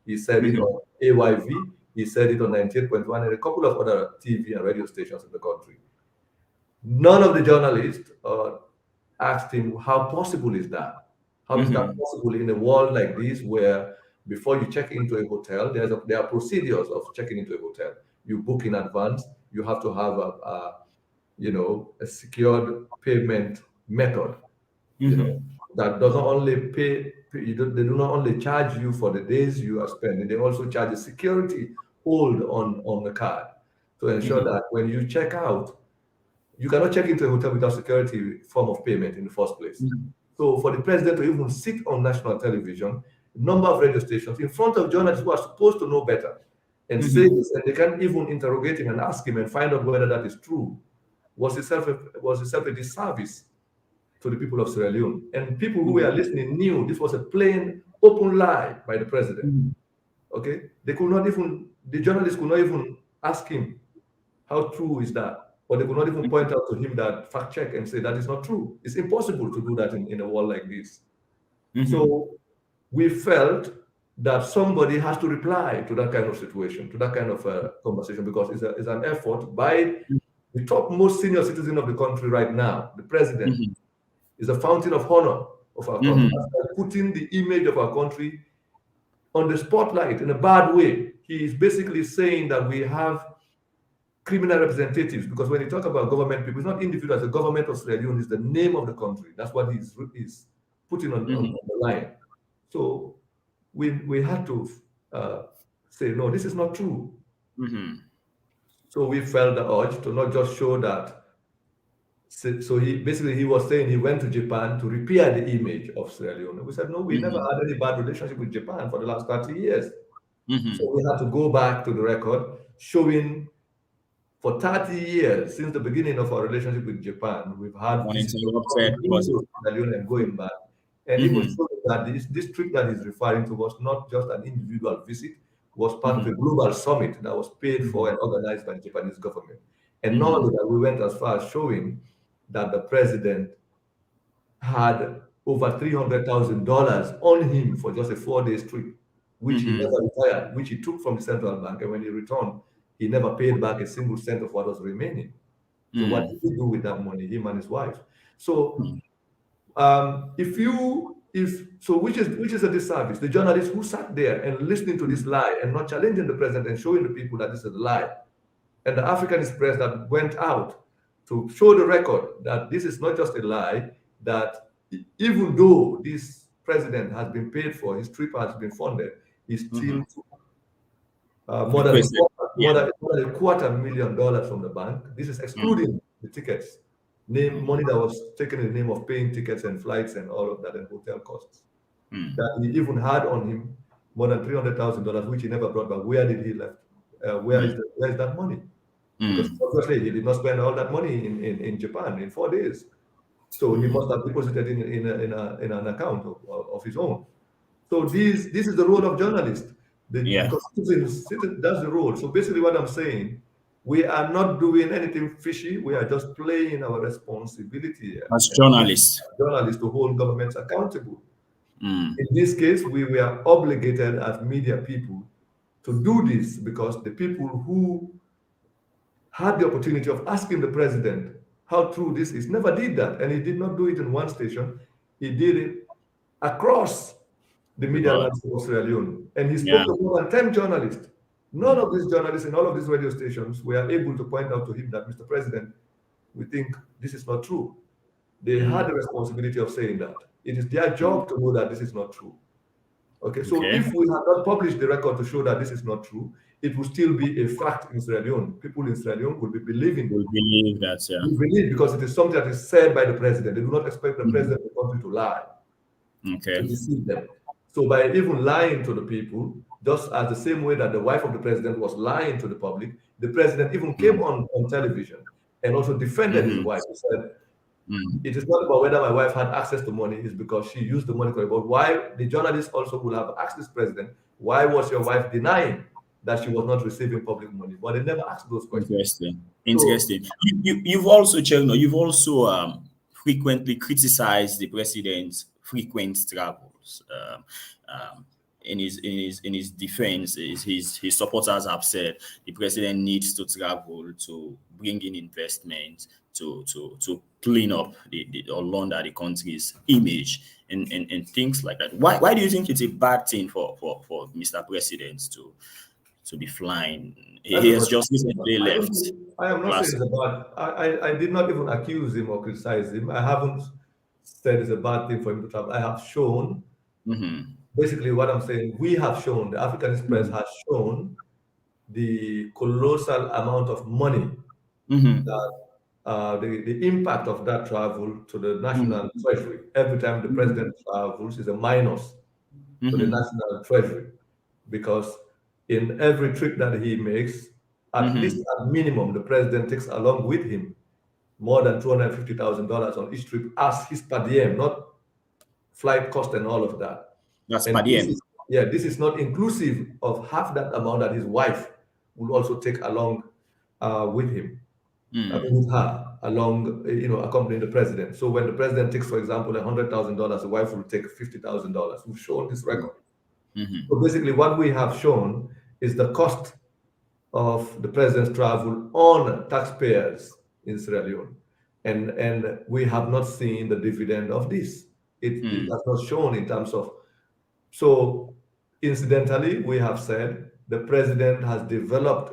he said it Mhm. on AYV, he said it on 98.1, and a couple of other TV and radio stations in the country. None of the journalists asked him, how possible is that? How is that Mhm. possible in a world like this where before you check into a hotel, there are procedures of checking into a hotel. You book in advance, you have to have a secured payment method, Mhm. that doesn't only they do not only charge you for the days you are spending, they also charge a security hold on the card to ensure Mhm. that when you check out, you cannot check into a hotel without security form of payment in the first place. Mhm. So for the president to even sit on national television, number of radio stations in front of journalists who are supposed to know better and say Mhm. this, and they can't even interrogate him and ask him and find out whether that is true, was itself a disservice to the people of Sierra Leone. And people who were Mhm. listening knew this was a plain, open lie by the president. Mhm. Okay? The journalists could not even ask him, how true is that? Or they could not even point out to him that fact check and say that is not true. It's impossible to do that in a world like this. Mhm. So we felt that somebody has to reply to that kind of situation, to that kind of conversation, because it's an effort by the top most senior citizen of the country right now, the president, Mhm. is a fountain of honor of our country. Mhm. That's like putting the image of our country on the spotlight in a bad way. He is basically saying that we have criminal representatives, because when you talk about government people, it's not individuals. The government of Sierra Leone is the name of the country. That's what he's putting on Mhm. the line. So we had to uh, say, no, this is not true. Mhm. So we felt the urge to not just show that. So he was saying he went to Japan to repair the image of Sierra Leone. We said, no, we never Mhm. had any bad relationship with Japan for the last 30 years. So Mhm. we had to go back to the record showing for 30 years, since the beginning of our relationship with Japan, we've had visitors Uninterrupted coming into positive. Sierra Leone and going back. And he was Mhm. showing that this trip that he's referring to was not just an individual visit, was part of a Mhm. global summit that was paid for Mhm. and organized by the Japanese government. And not Mhm. only that, we went as far as showing that the president had over $300,000 on him for just a 4 day trip, which he Mhm. never retired, which he took from the central bank. And when he returned, he never paid back a single cent of what was remaining. So what Mhm. did he do with that money, him and his wife? So Mhm. which is a disservice? The journalists who sat there and listening to this lie and not challenging the president and showing the people that this is a lie, and the African Express that went out to show the record that this is not just a lie, that even though this president has been paid for, his trip has been funded, he still Mhm. took more than a Requested. quarter, Yeah. $250,000 from the bank. This is Mm. excluding the tickets, name money that was taken in the name of paying tickets and flights and all of that and hotel costs. Mm. That he even had on him more than $300,000, which he never brought back. Where did he left? Mm. Where is that money? Because Mm. obviously he did not spend all that money in Japan in 4 days. So he must Mhm. have deposited in an account of his own. So this is the role of journalists. Yeah. Because that's the role. So basically what I'm saying, we are not doing anything fishy. We are just playing our responsibility As as journalists. journalists to hold governments accountable. Mm. In this case, we were obligated as media people to do this because the people who had the opportunity of asking the president how true this is, never did that. And he did not do it in one station, he did it across the The media board. landscape of Sierra Leone. And he spoke Yeah. to more than 10 journalists. None Mm. of these journalists in all of these radio stations were able to point out to him that, Mr. President, we think this is not true. They had Mm. the responsibility of saying that. It is their Mm. job to know that this is not true. Okay, so Okay. if we had not published the record to show that this is not true, it would still be a fact in Sierra Leone. People in Sierra Leone would be believing, Will believe that. Yeah. we believe because it is something that is said by the president. They do not expect the Mhm. president of the country to lie, to Okay. deceive them. So by even lying to the people, just as the same way that the wife of the president was lying to the public, the president even came Mm. on television and also defended his Mhm. wife. He said, Mm. it is not about whether my wife had access to money, it's because she used the money correctly. But why the journalists also will have asked this president, why was your wife denying that she was not receiving public money, but they never asked those questions. Interesting. So Interesting. You've also, Chernoh, you've also frequently criticized the president's frequent travels. In his defense, his supporters have said the president needs to travel to bring in investment to clean up or launder the country's image and things like that. Why do you think it's a bad thing for Mr. President to be flying? that's He a has very just recently I don't left. think, I am not saying Last. it's a bad. I did not even accuse him or criticize him. I haven't said it's a bad thing for him to travel. I have shown Mm-hmm. basically what I'm saying. We have shown, the African Express has shown the colossal amount of money Mm-hmm. that the impact of that travel to the national Mm-hmm. treasury. Every time the president travels is a minus to the Mm-hmm. national treasury, because in every trip that he makes, at least Mm-hmm. at minimum, the president takes along with him more than $250,000 on each trip as his per diem, not flight cost and all of that. That's And per this diem. is, yeah, this is not inclusive of half that amount that his wife will also take along with him. I mean, Mm. with her along, accompanying the president. So when the president takes, for example, $100,000, the wife will take $50,000. We've shown this record. Mm-hmm. So basically, what we have shown is the cost of the president's travel on taxpayers in Sierra Leone, and we have not seen the dividend of this. It Mm. has not shown in terms of. So, incidentally, we have said the president has developed.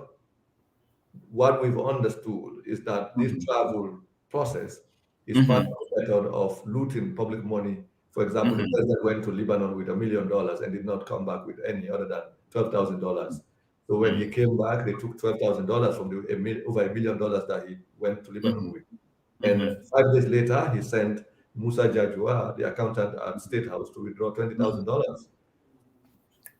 What we've understood is that this Mm-hmm. travel process is part Mm-hmm. of the method of looting public money. For example, the Mm-hmm. president went to Lebanon with $1 million and did not come back with any other than $12,000. So when he came back, they took $12,000 from the over $1 million that he went to Lebanon Mm-hmm. with. And Mm-hmm. 5 days later, he sent Musa Jajua, the accountant at State House, to withdraw $20,000.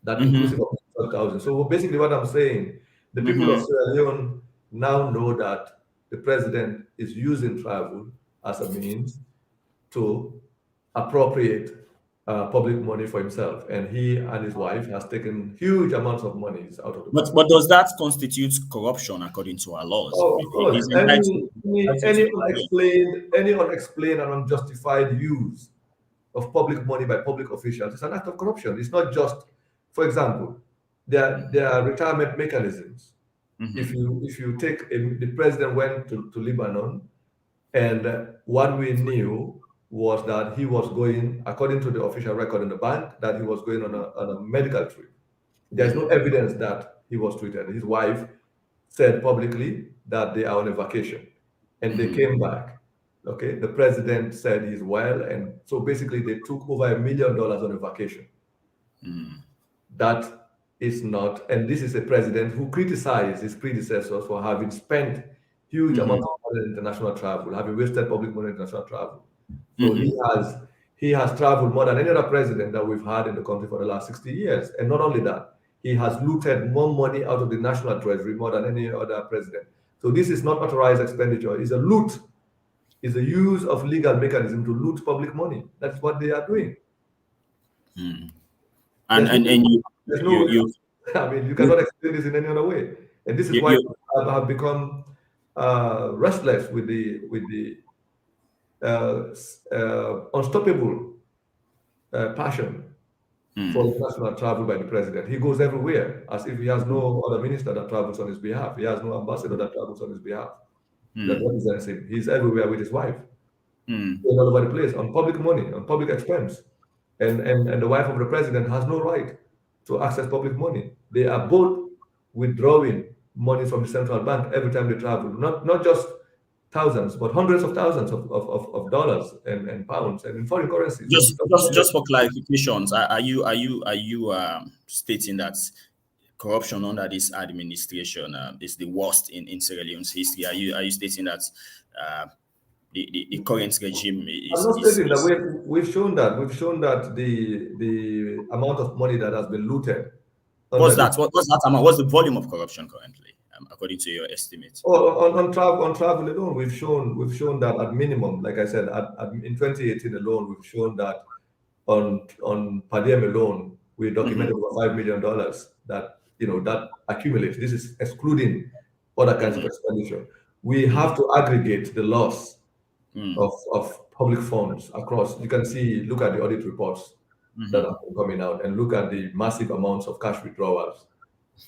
That Mm-hmm. inclusive of 12,000. So basically, what I'm saying, the people of Mm-hmm. Sierra Leone now know that the president is using travel as a means to appropriate public money for himself, and he and his wife has taken huge amounts of monies out of the But bank. but does that constitute corruption according to our laws? Oh, of course, He's entitled, any to yeah. unexplained and unjustified use of public money by public officials is an act of corruption. It's not just, for example, there are retirement mechanisms. If Mm-hmm. you take the president went to Lebanon, and what we knew was that he was going, according to the official record in the bank, that he was going on a medical trip. There's no evidence that he was treated. His wife said publicly that they are on a vacation, and they Mm-hmm. came back. Okay, the president said he's well, and so basically they took over $1 million on a vacation. Mm-hmm. That is not, and this is a president who criticized his predecessors for having spent huge amounts Mm-hmm. of money in international travel, having wasted public money in international travel. So Mm-hmm. he has traveled more than any other president that we've had in the country for the last 60 years. And not only that, he has looted more money out of the national treasury more than any other president. So this is not authorized expenditure, it's a loot. It's a use of legal mechanism to loot public money. That's what they are doing. Mm-hmm. And There's no, and and you there's no you way. you I mean, you you, cannot explain this in any other way. And this is you, why you people have become restless with the unstoppable passion for mm, international travel by the president. He goes everywhere as if he has no other minister that travels on his behalf. He has no ambassador that travels on his behalf that mm, represents him. He's everywhere with his wife, mm, going all over the place on public money, on public expense. And the wife of the president has no right to access public money. They are both withdrawing money from the central bank every time they travel, not just thousands, but hundreds of thousands of dollars and pounds and in foreign currencies. just for clarifications, are you stating that corruption under this administration is the worst in Sierra Leone's history? Are you stating that uh, the current regime I'm is not is, stating that is we've shown that the amount of money that has been looted under what's the that? What's that amount? What's the volume of corruption currently, according to your estimate? on travel alone, we've shown that at minimum, like I said, in 2018 alone, we've shown that on per diem alone, we Mm-hmm. documented over $5 million that that accumulates. This is excluding other kinds of Mhm. expenditure. We have Mhm. to aggregate the loss Mm. of public funds across. You can see, look at the audit reports that Mhm. have been coming out and look at the massive amounts of cash withdrawals.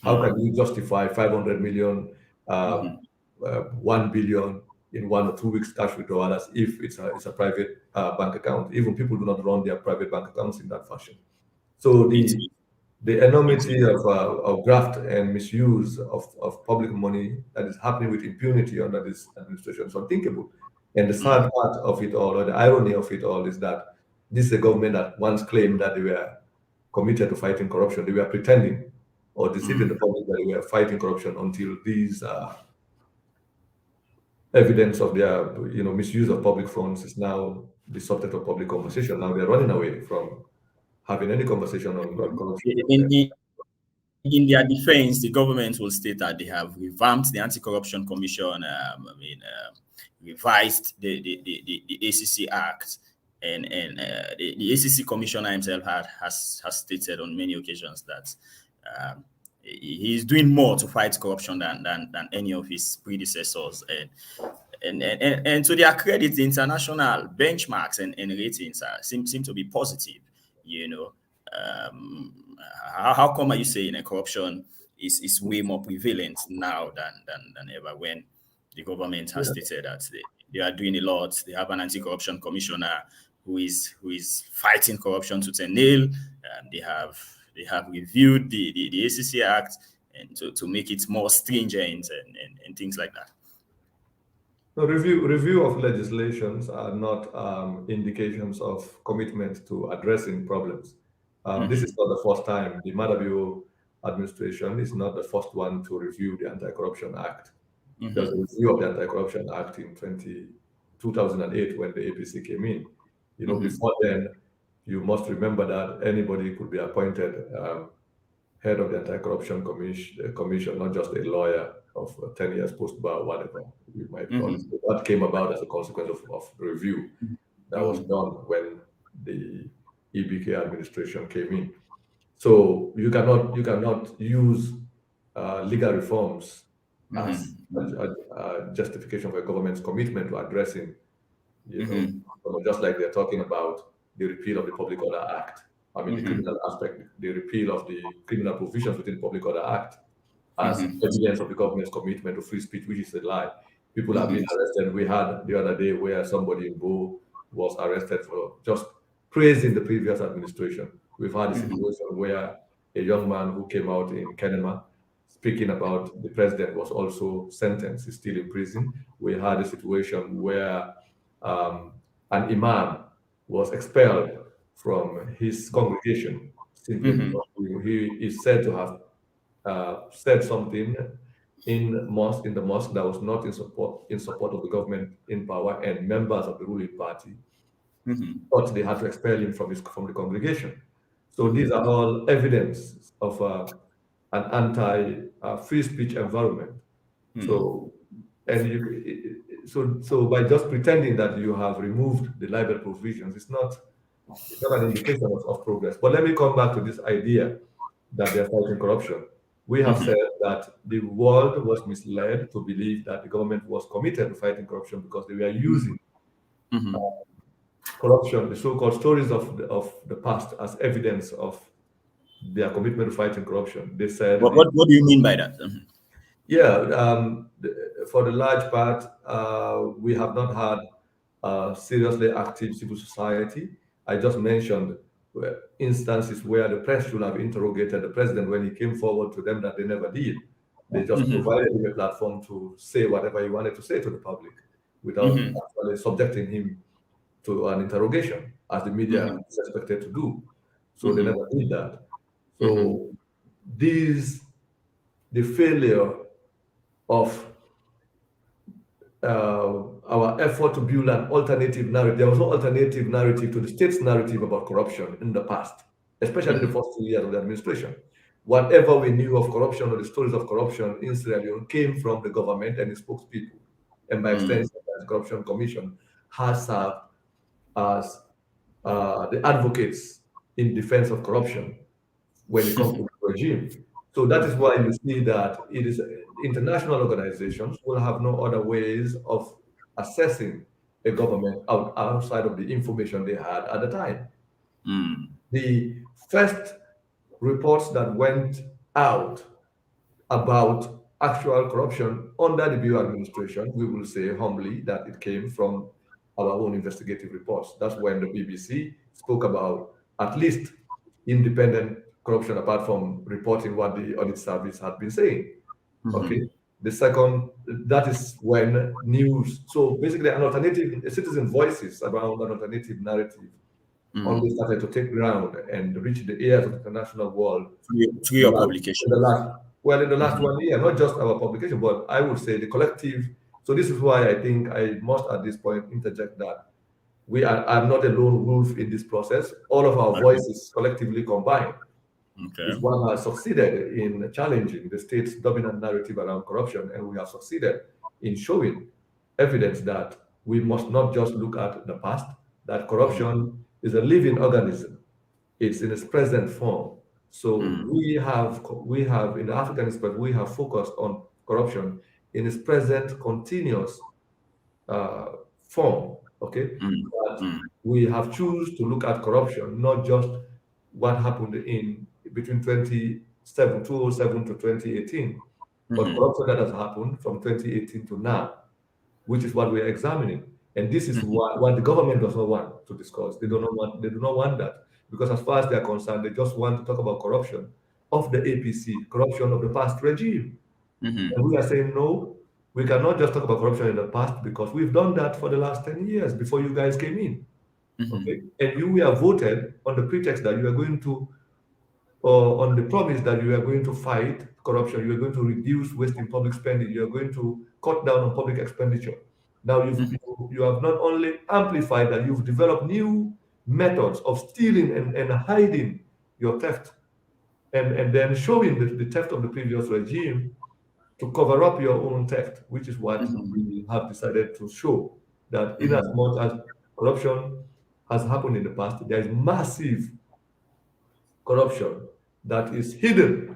How can Mm. you justify 500 million, uh, Mhm. 1 billion in 1 or 2 weeks cash withdrawal as if it's a private bank account? Even people do not run their private bank accounts in that fashion. So It's the it's enormity of graft and misuse of public money that is happening with impunity under this administration is unthinkable. And the sad mm. part of it all, or the irony of it all, is that this is a government that once claimed that they were committed to fighting corruption. They were pretending or deceiving the Mm. public that they were fighting corruption until these evidence of their misuse of public funds is now the subject of public conversation. Now they're running away from having any conversation on corruption. In their defense, the government will state that they have revamped the Anti-Corruption Commission, revised the ACC Act, and the ACC Commissioner himself has stated on many occasions that he is doing more to fight corruption than any of his predecessors. And to their credit, the international benchmarks and ratings seem to be positive. You know, how come are you saying a corruption is way more prevalent now than ever when the government has Yeah. stated that they are doing a lot. They have an anti-corruption commissioner who is fighting corruption to a nail. They have reviewed the ACC Act and to make it more stringent and things like that. No, review of legislations are not indications of commitment to addressing problems. This is Mhm. not the first time. The Madabio administration is not the first one to review the Anti-Corruption Act. There was a Mhm. review of the Anti-Corruption Act in 2008 when the APC came in. Mhm. Before then, you must remember that anybody could be appointed head of the Anti-Corruption Commission, not just a lawyer of 10 years post bar, whatever we might call it. Mhm. So that came about as a consequence of the review that was Mhm. done when the EBK administration came in. So you cannot use legal reforms as Mhm. a justification for a government's commitment to addressing, Mhm. just like they're talking about the repeal of the Public Order Act. I mean, the Mhm. criminal aspect, the repeal of the criminal provisions within the Public Order Act as Mhm. evidence of the government's commitment to free speech, which is a lie. People have been Mhm. arrested. We had the other day where somebody in Bo was arrested for just praising the previous administration. We've had a Mhm. situation where a young man who came out in Kenema speaking about the president was also sentenced, he's still in prison. We had a situation where um, an imam was expelled from his congregation simply Mhm. because he is said to have said something in the mosque that was not in support of the government in power, and members of the ruling party Mhm. thought they had to expel him from the congregation. So these Mhm. are all evidence of an anti-free speech environment. Mhm. So and so by just pretending that you have removed the libel provisions, it's not an indication of progress. But let me come back to this idea that they're fighting corruption. We have said Mhm. that the world was misled to believe that the government was committed to fighting corruption because they were using Mhm. corruption, the so-called stories of the past, as evidence of their commitment to fighting corruption. They said, What do you mean by that? Mhm. yeah, for the large part, we have not had seriously active civil society. I just mentioned instances where the press should have interrogated the president when he came forward to them that they never did. They just Mhm. provided him a platform to say whatever he wanted to say to the public without Mhm. actually subjecting him to an interrogation, as the media Mhm. is expected to do. So they never Mhm. did that. Mhm. So these the failure of our effort to build an alternative narrative. There was no alternative narrative to the state's narrative about corruption in the past, especially the Mhm. first 2 years of the administration. Whatever we knew of corruption or the stories of corruption in Sierra Leone came from the government and its spokespeople, and by Mhm. extension, the Corruption Commission has served as the advocates in defense of corruption when it comes to the regime. So that is why you see that it is international organizations will have no other ways of assessing a government outside of the information they had at the time. Mm. The first reports that went out about actual corruption under the Bureau administration, we will say humbly that it came from our own investigative reports. That's when the BBC spoke about at least independent corruption, apart from reporting what the audit service had been saying. Okay. Mhm. The second, that is when news, so basically an alternative, citizen voices around an alternative narrative only Mm. started to take ground and reach the ears of the international world Through in the your last, in the publications. last well, in the last Mhm. 1 year, not just our publication, but I would say the collective. So this is why I think I must at this point interject that we are I'm not a lone wolf in this process. All of our Okay. voices collectively combined is Okay. what has succeeded in challenging the state's dominant narrative around corruption, and we have succeeded in showing evidence that we must not just look at the past, that Mhm. corruption is a living organism. It's in its present form. So Mm. we have in the African space we have focused on corruption in its present continuous uh, form. Okay, Mm. but Mm. we have choose to look at corruption, not just what happened in between 2007 to 2018, but Mhm. corruption that has happened from 2018 to now, which is what we are examining. And this is Mhm. what the government does not want to discuss. They do not want that because, as far as they are concerned, they just want to talk about corruption of the APC, corruption of the past regime. And Mhm. we are saying no, we cannot just talk about corruption in the past because we've done that for the last 10 years before you guys came in. Okay. Mhm. And you were voted on the pretext that you are going to, or on the promise that you are going to fight corruption, you are going to reduce waste in public spending, you are going to cut down on public expenditure. Now Mhm. you have not only amplified that, you've developed new methods of stealing and hiding your theft, and then showing the theft of the previous regime to cover up your own theft, which is what Mhm. we have decided to show that in as Mhm. much as corruption has happened in the past, there is massive corruption that is hidden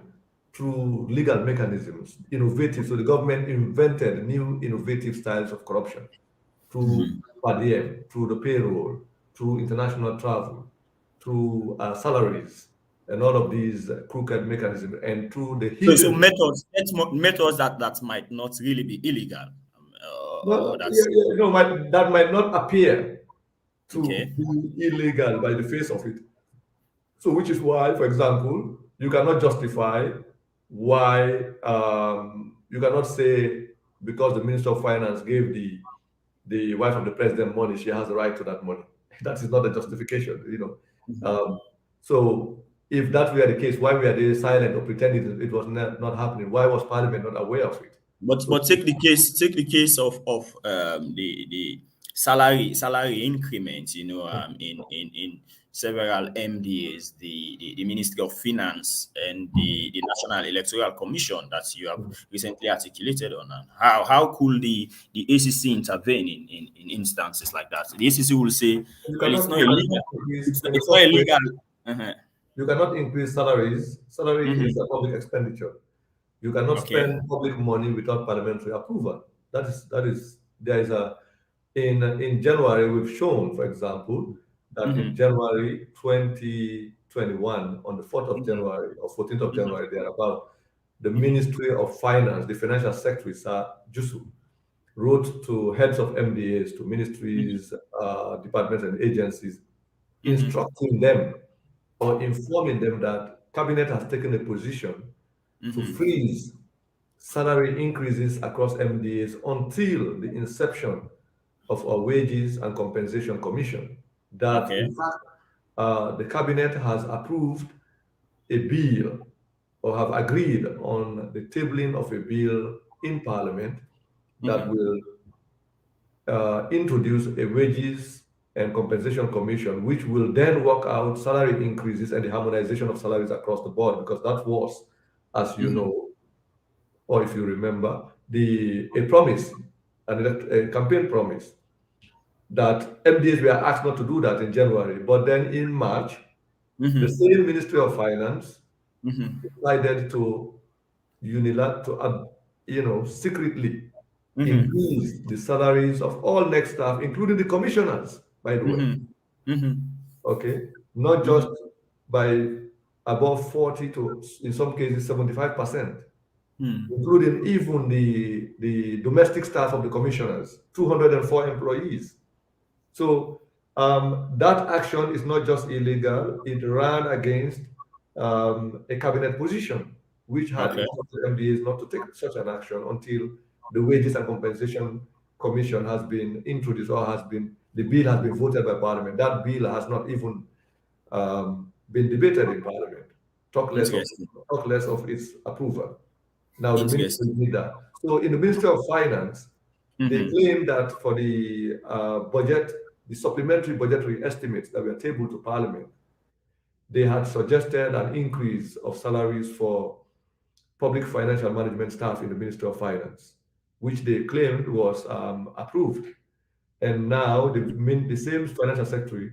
through legal mechanisms, innovative. So the government invented new innovative styles of corruption through Mhm. per diem, through the payroll, through international travel, through salaries, and all of these crooked mechanisms, and through the So hidden. methods that might not really be illegal. No, yeah, That's yeah, that might not appear to okay. be illegal by the face of it. So, which is why, for example, you cannot justify why you cannot say because the Minister of Finance gave the wife of the president money, she has the right to that money. That is not a justification. Mhm. Um, so, if that were the case, why were they silent or pretending it was not happening? Why was Parliament not aware of it? So, But take the case of the salary increment. In several MDAs, the Ministry of Finance and the National Electoral Commission that you have recently articulated on. And how could the ACC intervene in instances like that? The ACC will say, you well, it's cannot not you illegal. cannot increase It's in the it's not first place. illegal. Uh-huh. You cannot increase salaries. Salary is Hmm. a public expenditure. You cannot Okay. spend public money without parliamentary approval. That is there is a in January we've shown, for example, that in Hmm. January 2021, on the 4th of Hmm. January or 14th of Hmm. January, thereabout, the Hmm. Ministry of Finance, the Financial Secretary, Sir Jusu, wrote to heads of MDAs, to Hmm. ministries, departments, and agencies, Hmm. instructing them or informing them that cabinet has taken a position to Hmm. freeze salary increases across MDAs until the inception of our wages and compensation commission. That Okay. in fact the cabinet has approved a bill or have agreed on the tabling of a bill in parliament that Hmm. will introduce a wages and compensation commission, which will then work out salary increases and the harmonization of salaries across the board, because that was, as you Hmm. know, or if you remember, the a promise, a campaign promise that MDs were asked not to do that in January, but then in March, the Hmm. same Ministry of Finance Mm-hmm. decided to secretly Mm-hmm. increase the salaries of all next staff, including the commissioners, by the way. Mm-hmm. Mm-hmm. Okay, not just by above 40 to, in some cases, 75%, Mm-hmm. including even the domestic staff of the commissioners, 204 employees. So that action is not just illegal, it ran against a cabinet position, which had Okay. instructed MDAs not to take such an action until the Wages and Compensation Commission has been introduced, or the bill has been voted by Parliament. That bill has not even been debated in Parliament. Talk less of Interesting. talk less of its approval. Now the ministry Interesting. did that. So in the Ministry of Finance, they Mm-hmm. claim that for the budget, the supplementary budgetary estimates that were tabled to Parliament, they had suggested an increase of salaries for public financial management staff in the Ministry of Finance, which they claimed was approved. And now the same financial secretary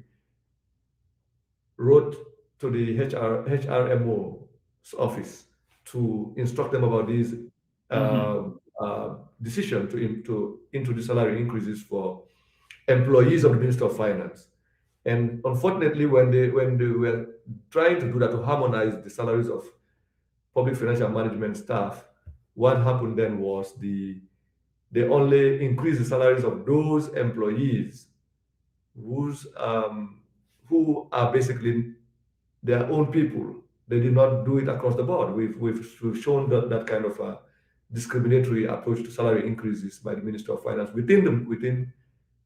wrote to the HRMO's office to instruct them about these Mm-hmm. decision to introduce salary increases for employees of the Ministry of Finance. And unfortunately, when they were trying to do that, to harmonize the salaries of public financial management staff, what happened then was they only increased the salaries of those employees whose who are basically their own people. They did not do it across the board. We've shown that kind of discriminatory approach to salary increases by the Ministry of Finance within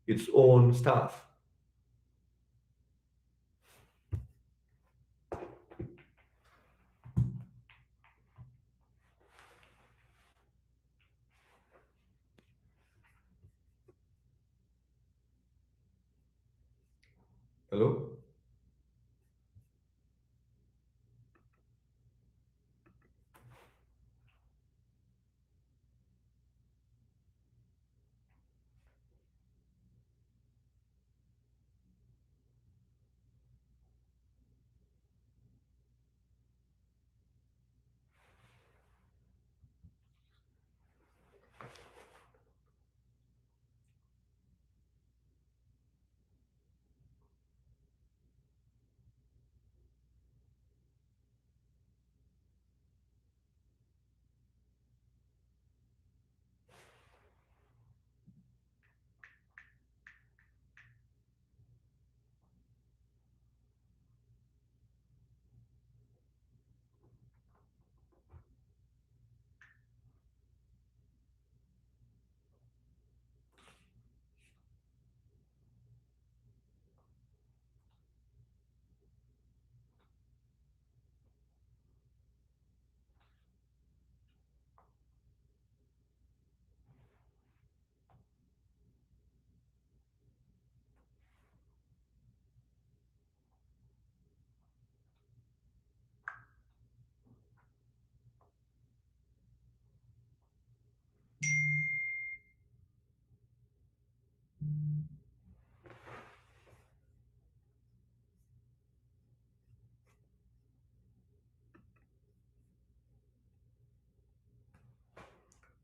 its own staff. Hello?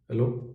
Hello?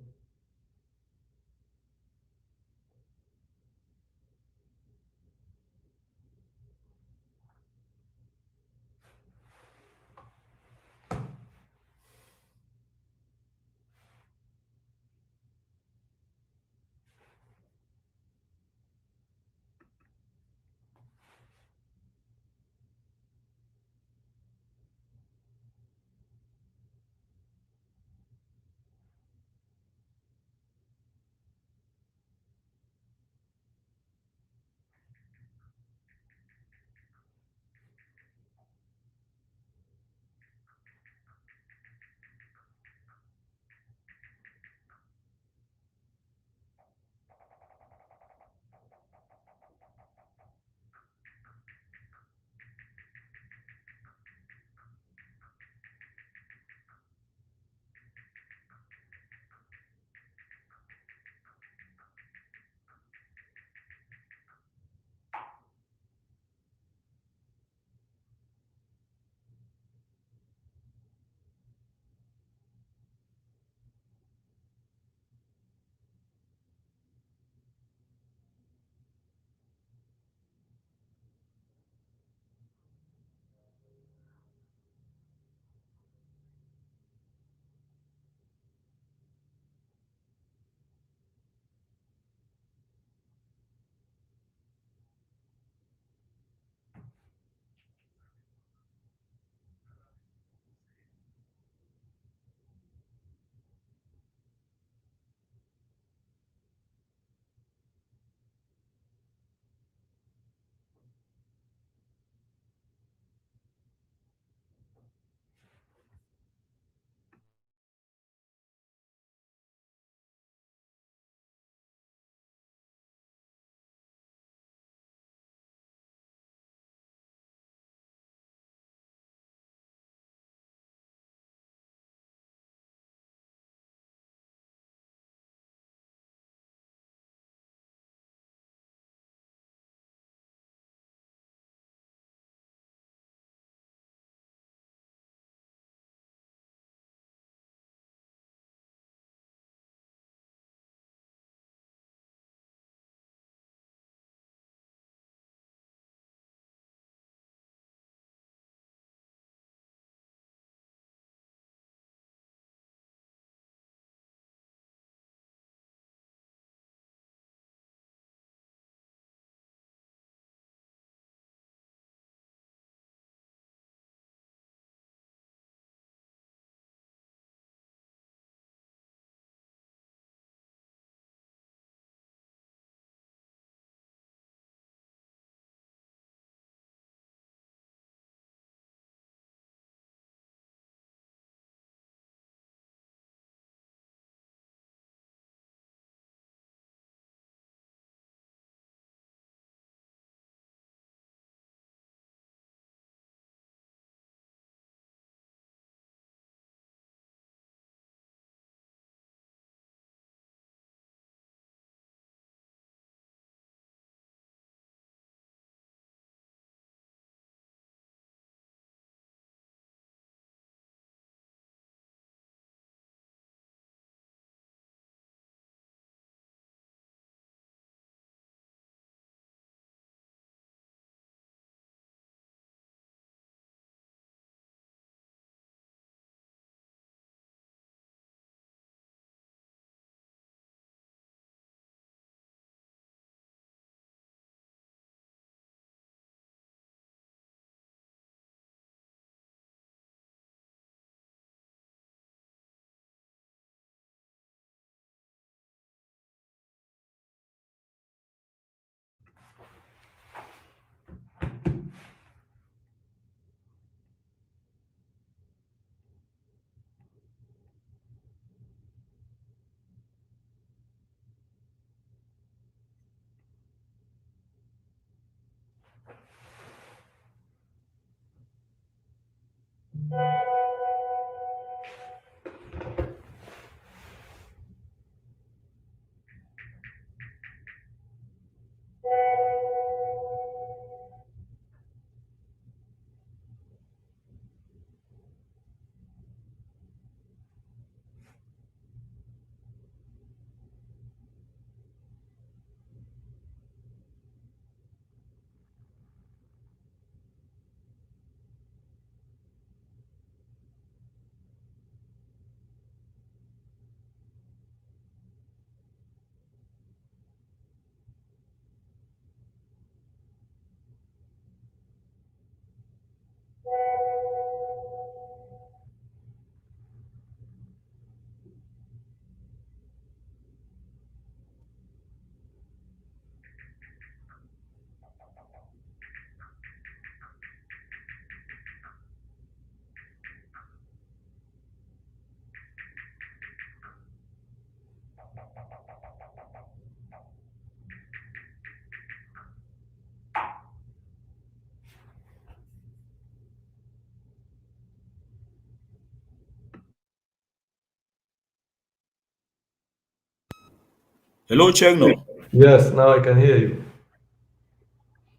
Hello, Chernoh. Yes, now I can hear you.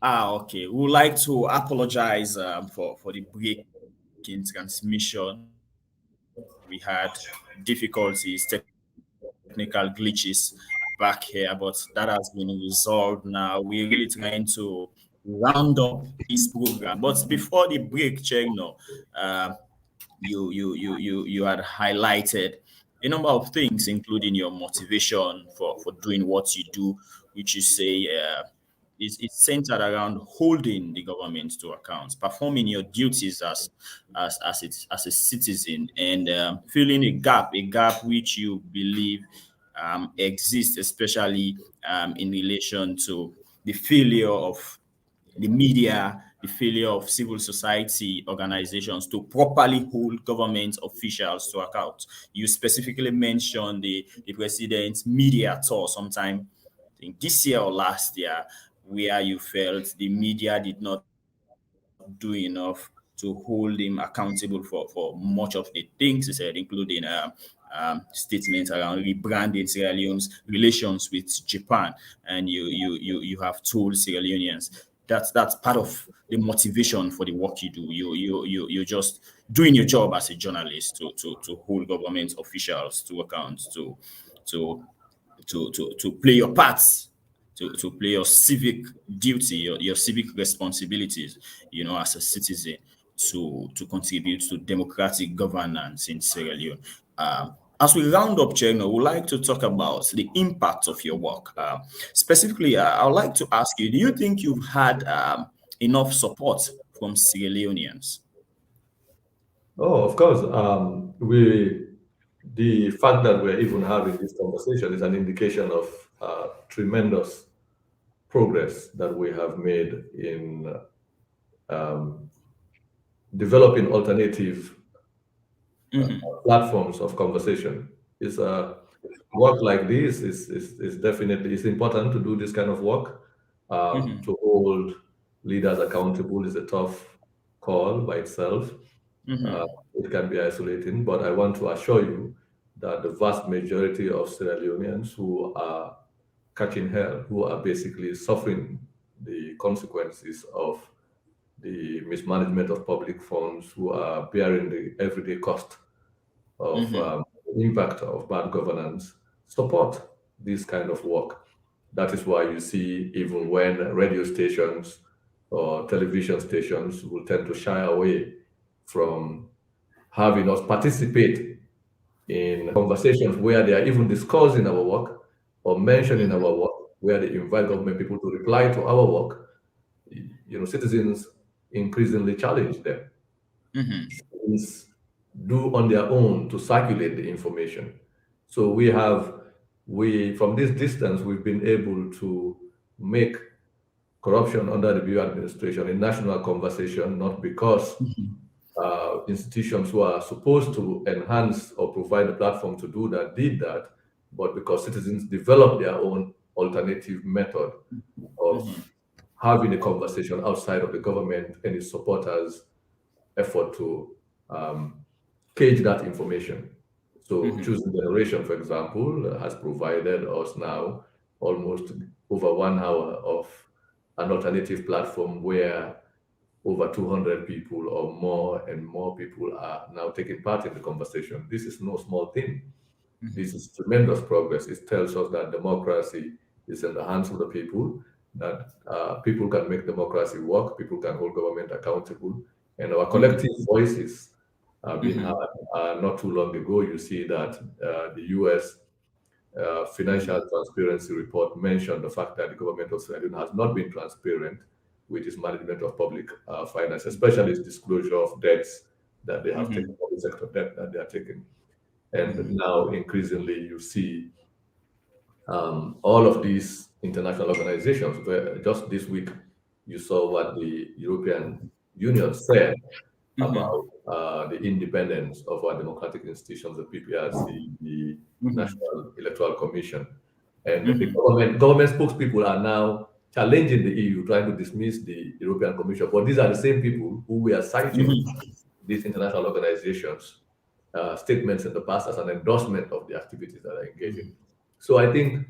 Okay. We would like to apologize for the break in transmission. We had difficulties, technical glitches back here, but that has been resolved now. We're really trying to round up this program. But before the break, Chernoh, uh, you had highlighted a number of things, including your motivation for doing what you do, which you say is centered around holding the government to account, performing your duties as a citizen, and filling a gap which you believe exists, especially in relation to the failure of the media, the failure of civil society organizations to properly hold government officials to account. You specifically mentioned the president's media tour sometime, I think this year or last year, where you felt the media did not do enough to hold him accountable for much of the things he said, including statements around rebranding Sierra Leone's relations with Japan. And you have told Sierra Leoneans that's part of the motivation for the work you do. You're just doing your job as a journalist to hold government officials to account, to to play your parts, to play your civic duty, your civic responsibilities, as a citizen, to contribute to democratic governance in Sierra Leone. As we round up, Cherno, we'd like to talk about the impact of your work. Specifically, I would like to ask you, do you think you've had enough support from Sierra Leoneans? Oh, of course. The fact that we're even having this conversation is an indication of tremendous progress that we have made in um, developing alternative platforms of conversation. Is work like this is definitely it's important to do this kind of work. Mm-hmm, To hold leaders accountable is a tough call by itself. Uh, mm-hmm, it can be isolating, but I want to assure you that the vast majority of Sierra Leoneans who are catching hell, who are basically suffering the consequences of the mismanagement of public funds, who are bearing the everyday cost of mm-hmm, impact of bad governance, support this kind of work. That is why you see, even when radio stations or television stations will tend to shy away from having us participate in conversations where they are even discussing our work or mentioning our work, where they invite government people to reply to our work, citizens increasingly challenge them. mm-hmm, Citizens do on their own to circulate the information. So we from this distance we've been able to make corruption under the Bureau administration a national conversation, not because institutions who are supposed to enhance or provide a platform to do that did that, but because citizens developed their own alternative method of mm-hmm, having a conversation outside of the government and its supporters' effort to cage that information. So, mm-hmm, Choosing Generation, for example, has provided us now almost over 1 hour of an alternative platform where over 200 people or more and more people are now taking part in the conversation. This is no small thing. This is tremendous progress. It tells us that democracy is in the hands of the people, that people can make democracy work, people can hold government accountable, and our mm-hmm, collective voices are being mm-hmm, heard. Not too long ago, you see that the US financial transparency report mentioned the fact that the government of Sierra Leone has not been transparent with its management of public finance, especially its disclosure of debts that they have taken, mm-hmm, public sector debt that they are taking. And now increasingly you see all of these international organizations. Where just this week you saw what the European Union said mm-hmm, about the independence of our democratic institutions, the PPRC, the mm-hmm, National Electoral Commission, and the mm-hmm, government spokespeople are now challenging the EU, trying to dismiss the European Commission. But these are the same people who we are citing mm-hmm, these international organizations' statements in the past as an endorsement of the activities that are engaging. So I think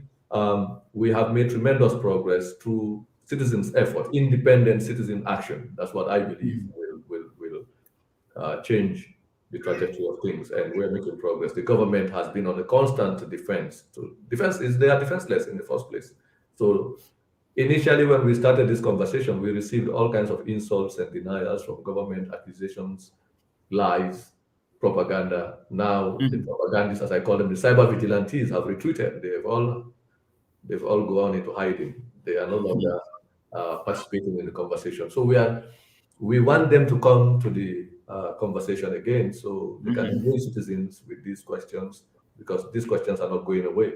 we have made tremendous progress through citizens' effort, independent citizen action. That's what I believe will change the trajectory of things, and we're making progress. The government has been on a constant defense. So defense is they are defenseless in the first place. So initially, when we started this conversation, we received all kinds of insults and denials from government, accusations, lies, propaganda. Now the propagandists, as I call them, the cyber vigilantes, have retreated. They've all gone into hiding. They are no longer participating in the conversation. So we want them to come to the conversation again, so they can engage citizens with these questions, because these questions are not going away.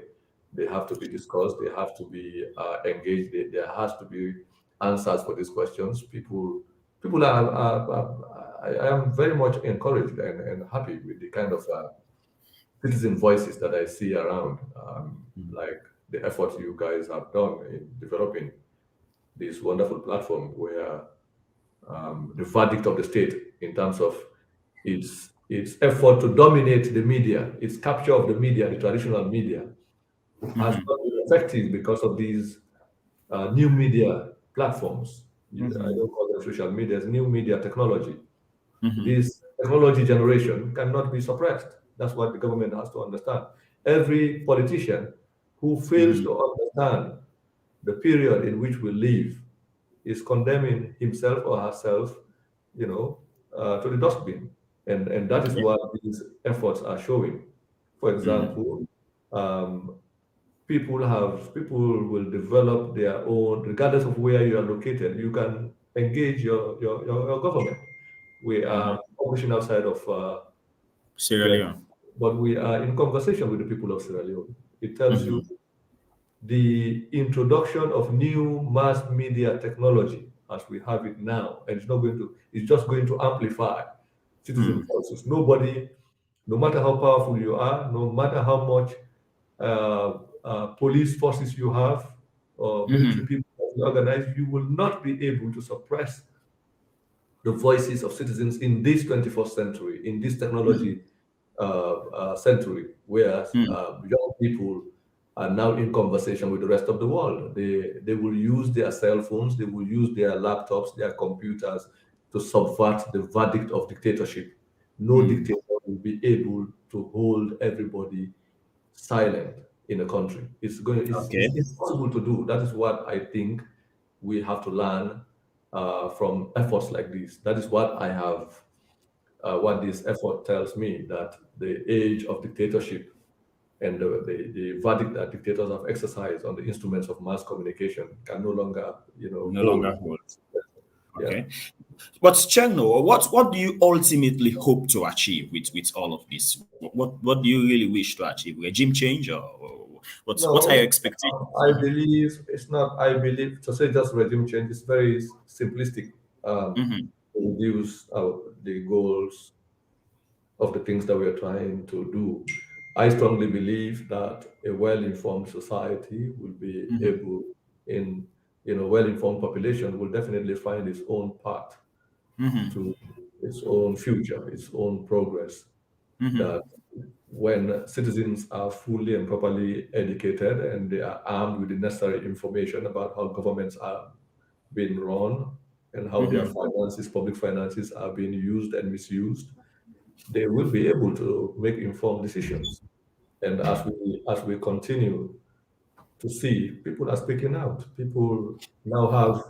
They have to be discussed. They have to be engaged. There has to be answers for these questions. People I am very much encouraged and happy with the kind of citizen voices that I see around, like the effort you guys have done in developing this wonderful platform where the verdict of the state in terms of its effort to dominate the media, its capture of the media, the traditional media, has not been effective because of these new media platforms. I don't call them social media, it's new media technology. This technology generation cannot be suppressed. That's what the government has to understand. Every politician who fails to understand the period in which we live is condemning himself or herself, to the dustbin. And that is what these efforts are showing. For example, people will develop their own, regardless of where you are located, you can engage your government. We are publishing outside of Sierra Leone. but we are in conversation with the people of Sierra Leone. It tells you the introduction of new mass media technology as we have it now, and it's just going to amplify citizen voices. Nobody, no matter how powerful you are, no matter how much police forces you have or military people organized, you will not be able to suppress the voices of citizens in this 21st century, in this technology century, where young people are now in conversation with the rest of the world. They will use their cell phones, they will use their laptops, their computers to subvert the verdict of dictatorship. No dictator will be able to hold everybody silent in a country. It's impossible to do. That is what I think we have to learn from efforts like this. That is what I have, what this effort tells me, that the age of dictatorship and the verdict that dictators have exercised on the instruments of mass communication can no longer, No longer hold. Yeah. Okay. But Chernoh, what do you ultimately hope to achieve with all of this? What do you really wish to achieve? Regime change, or what are your expectations? I believe it's not. I believe to say just regime change is very simplistic. To reduce the goals of the things that we are trying to do. I strongly believe that a well-informed society will be able, well-informed population will definitely find its own path to its own future, its own progress. That when citizens are fully and properly educated and they are armed with the necessary information about how governments are being run and how their finances, public finances, are being used and misused, they will be able to make informed decisions. And as we continue to see, people are speaking out. People now have,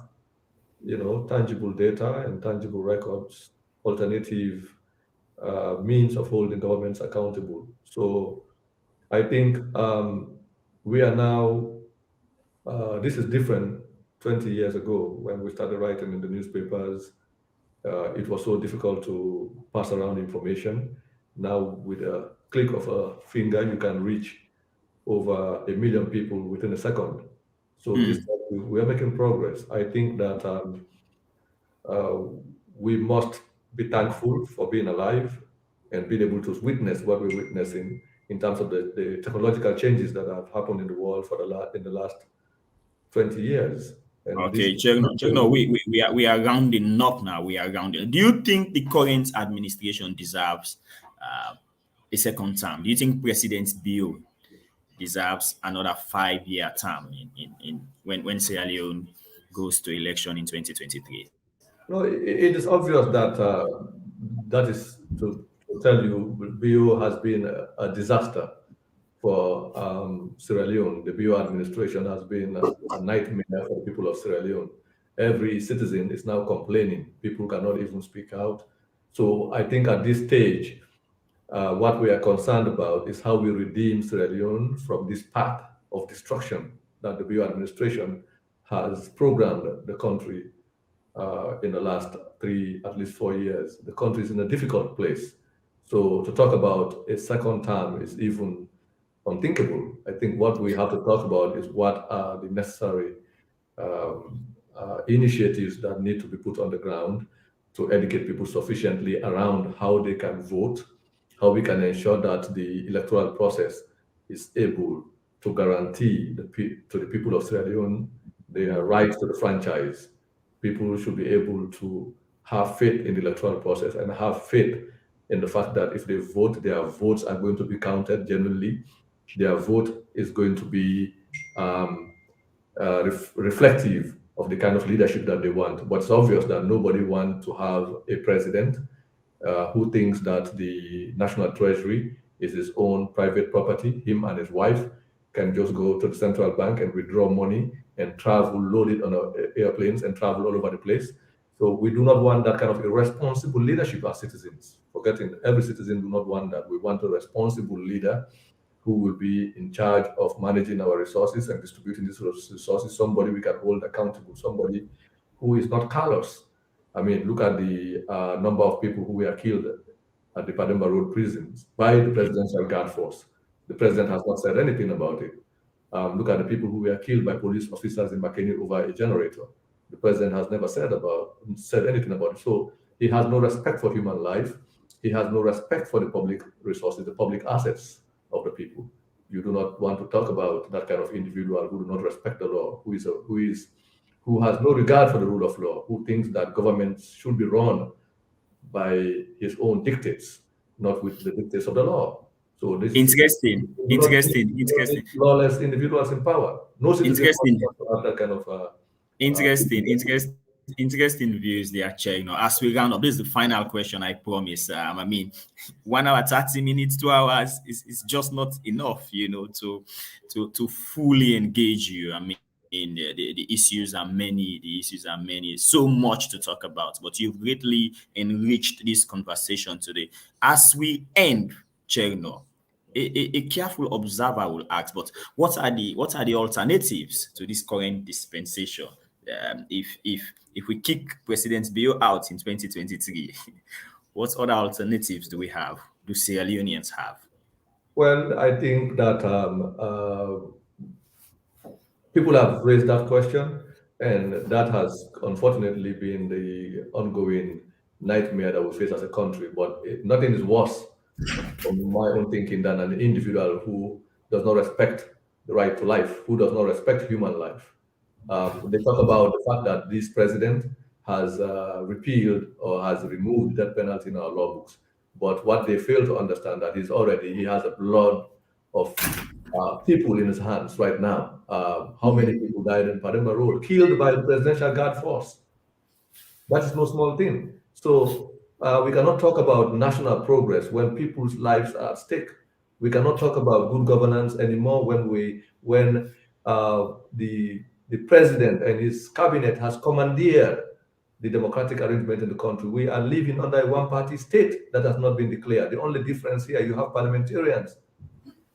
tangible data and tangible records, alternative means of holding governments accountable. So I think we are now. This is different. 20 years ago, when we started writing in the newspapers, it was so difficult to pass around information. Now, with a click of a finger, you can reach over 1 million people within a second. So this we are making progress. I think that we must be thankful for being alive and being able to witness what we're witnessing in terms of the technological changes that have happened in the world in the last 20 years. And Okay, Chernoh, we are rounding up now. We are rounding. Do you think the current administration deserves a second term? Do you think President Bill deserves another 5-year term in when Sierra Leone goes to election in 2023? No, it is obvious that that is to tell you, BO has been a disaster for Sierra Leone. The BO administration has been a nightmare for the people of Sierra Leone. Every citizen is now complaining. People cannot even speak out. So I think at this stage, what we are concerned about is how we redeem Sierra Leone from this path of destruction that the BO administration has programmed the country in the last three, at least 4 years. The country is in a difficult place. So to talk about a second term is even unthinkable. I think what we have to talk about is what are the necessary initiatives that need to be put on the ground to educate people sufficiently around how they can vote, how we can ensure that the electoral process is able to guarantee to the people of Sierra Leone their right to the franchise. People should be able to have faith in the electoral process and have faith in the fact that if they vote, their votes are going to be counted genuinely. Their vote is going to be um, reflective of the kind of leadership that they want. But it's obvious that nobody wants to have a president who thinks that the national treasury is his own private property. Him and his wife can just go to the central bank and withdraw money and travel, load it on airplanes and travel all over the place. So we do not want that kind of irresponsible leadership as citizens. Forgetting every citizen do not want that. We want a responsible leader who will be in charge of managing our resources and distributing these resources, somebody we can hold accountable, somebody who is not callous. I mean, look at the number of people who were killed at the Pademba Road prisons by the Presidential Guard Force. The president has not said anything about it. Look at the people who were killed by police officers in Makeni over a generator. The president has never said anything about it. So he has no respect for human life. He has no respect for the public resources, the public assets of the people. You do not want to talk about that kind of individual who do not respect the law, who has no regard for the rule of law, who thinks that government should be run by his own dictates, not with the dictates of the law. So this Interesting, interesting, lawless individuals in power. No citizen interesting. wants to have that kind of Interesting views there, Chair. As we round up, this is the final question, I promise. I mean, 1 hour, 30 minutes, 2 hours is just not enough, to fully engage you. I mean, the issues are many. The issues are many. So much to talk about, but you've greatly enriched this conversation today. As we end, Chernoh, a careful observer will ask, but what are the alternatives to this current dispensation? If we kick President Bio out in 2023, what other alternatives do we have? Do Sierra Leoneans have? Well, I think that people have raised that question, and that has unfortunately been the ongoing nightmare that we face as a country. But nothing is worse, from my own thinking, than an individual who does not respect the right to life, who does not respect human life. They talk about the fact that this president has repealed or has removed death penalty in our law books. But what they fail to understand that he has a blood of people in his hands right now. How many people died in Pademba Road, killed by the Presidential Guard Force? That is no small thing. So we cannot talk about national progress when people's lives are at stake. We cannot talk about good governance anymore when the president and his cabinet has commandeered the democratic arrangement in the country. We are living under a one-party state that has not been declared. The only difference here, you have parliamentarians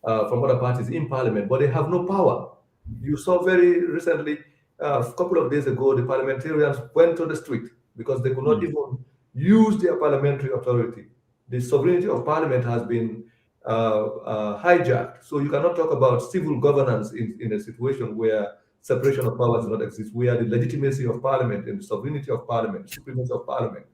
from other parties in parliament, but they have no power. You saw very recently, a couple of days ago, the parliamentarians went to the street because they could not even use their parliamentary authority. The sovereignty of parliament has been hijacked. So you cannot talk about civil governance in a situation where separation of powers does not exist, where the legitimacy of parliament and the sovereignty of parliament, the supremacy of parliament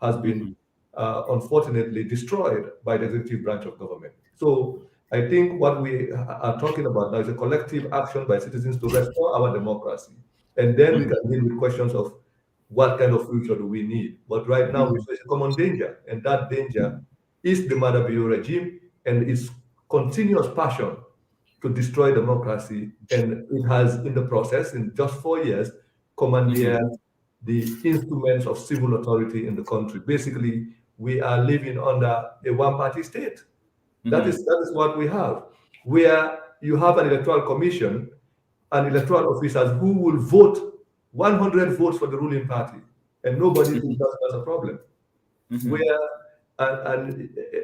has been unfortunately destroyed by the executive branch of government. So I think what we are talking about now is a collective action by citizens to restore our democracy. And then we can deal with questions of what kind of future do we need. But right now we face a common danger, and that danger is the Mother Bio regime and its continuous passion to destroy democracy, and it has, in the process, in just 4 years, commandeered the instruments of civil authority in the country. Basically, we are living under a one-party state. That is what we have, where you have an electoral commission and electoral officials who will vote 100 votes for the ruling party, and nobody thinks that's a problem. Where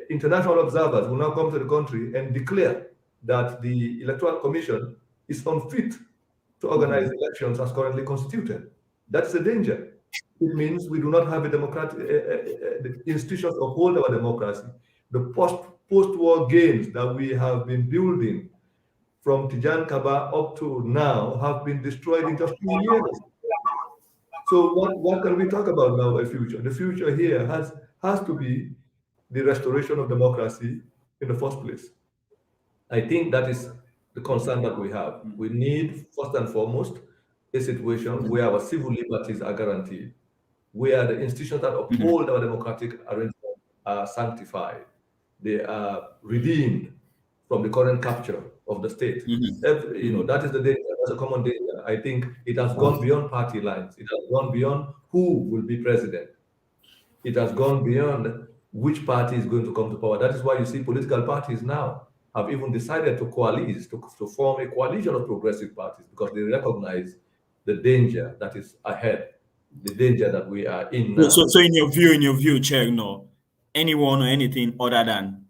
international observers will now come to the country and declare that the electoral commission is unfit to organize elections as currently constituted. That's the danger. It means we do not have a democratic the institutions uphold our democracy. The post-war gains that we have been building from Tijan Kaba up to now have been destroyed in just 2 years. So what can we talk about now, the future? The future here has to be the restoration of democracy in the first place. I think that is the concern that we have. We need, first and foremost, a situation where our civil liberties are guaranteed, where the institutions that uphold our democratic arrangement are sanctified, they are redeemed from the current capture of the state. That is the danger. That's a common danger. I think it has gone beyond party lines. It has gone beyond who will be president. It has gone beyond which party is going to come to power. That is why you see political parties now have even decided to coalesce, to form a coalition of progressive parties, because they recognize the danger that is ahead, the danger that we are in now. So in your view, Chernoh, anyone or anything other than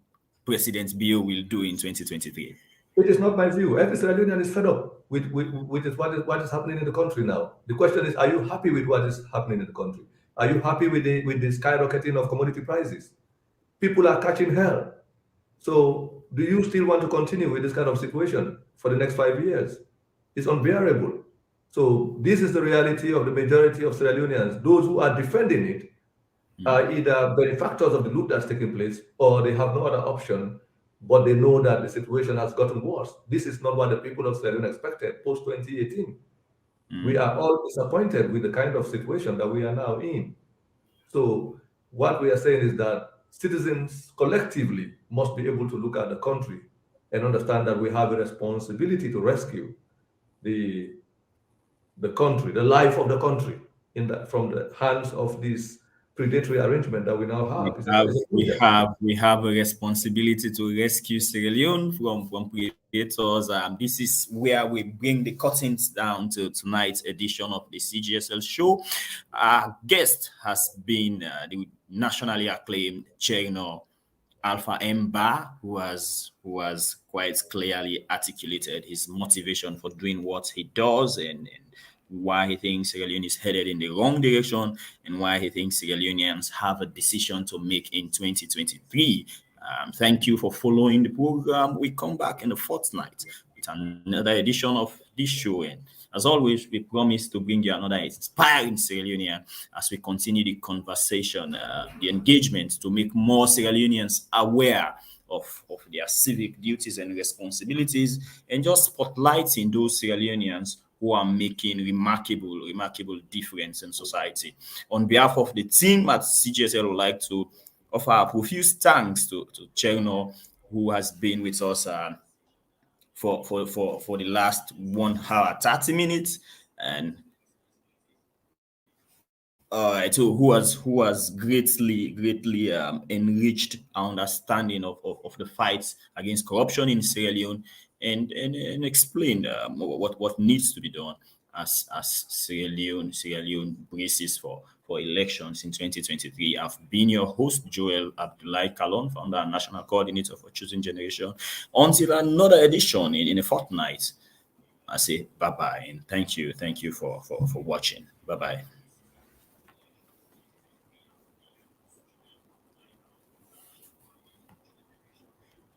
President Bio will do in 2023? It is not my view. Every Sierra Leonean is fed up with what is happening in the country now. The question is, are you happy with what is happening in the country? Are you happy with the skyrocketing of commodity prices? People are catching hell. So do you still want to continue with this kind of situation for the next 5 years? It's unbearable. So this is the reality of the majority of Sierra Leoneans. Those who are defending it are either benefactors of the loot that's taking place, or they have no other option, but they know that the situation has gotten worse. This is not what the people of Sierra Leone expected post-2018. We are all disappointed with the kind of situation that we are now in. So what we are saying is that citizens collectively must be able to look at the country and understand that we have a responsibility to rescue the country, the life of the country, from the hands of this predatory arrangement that we now have. We have a responsibility to rescue Sierra Leone from predators. This is where we bring the curtains down to tonight's edition of the CGSL show. Our guest has been the nationally acclaimed Chernoh Alpha M, who has quite clearly articulated his motivation for doing what he does, and why he thinks Sierra Leone is headed in the wrong direction, and why he thinks Sierra Leoneans have a decision to make in 2023. Thank you for following the program. We come back in a fortnight with another edition of this show. And as always, we promise to bring you another inspiring Sierra Leonean as we continue the conversation, the engagement to make more Sierra Leoneans aware of their civic duties and responsibilities, and just spotlighting those Sierra Leoneans who are making remarkable difference in society. On behalf of the team at CGSL, I would like to offer a profuse thanks to Chernoh, who has been with us for the last 1 hour 30 minutes, and who has greatly enriched our understanding of the fights against corruption in Sierra Leone, and explained what needs to be done as Sierra Leone braces for elections in 2023. I've been your host, Joel Abdullahi Kalon, founder and national coordinator for Choosing Generation. Until another edition in a fortnight, I say bye-bye, and thank you for watching. Bye-bye.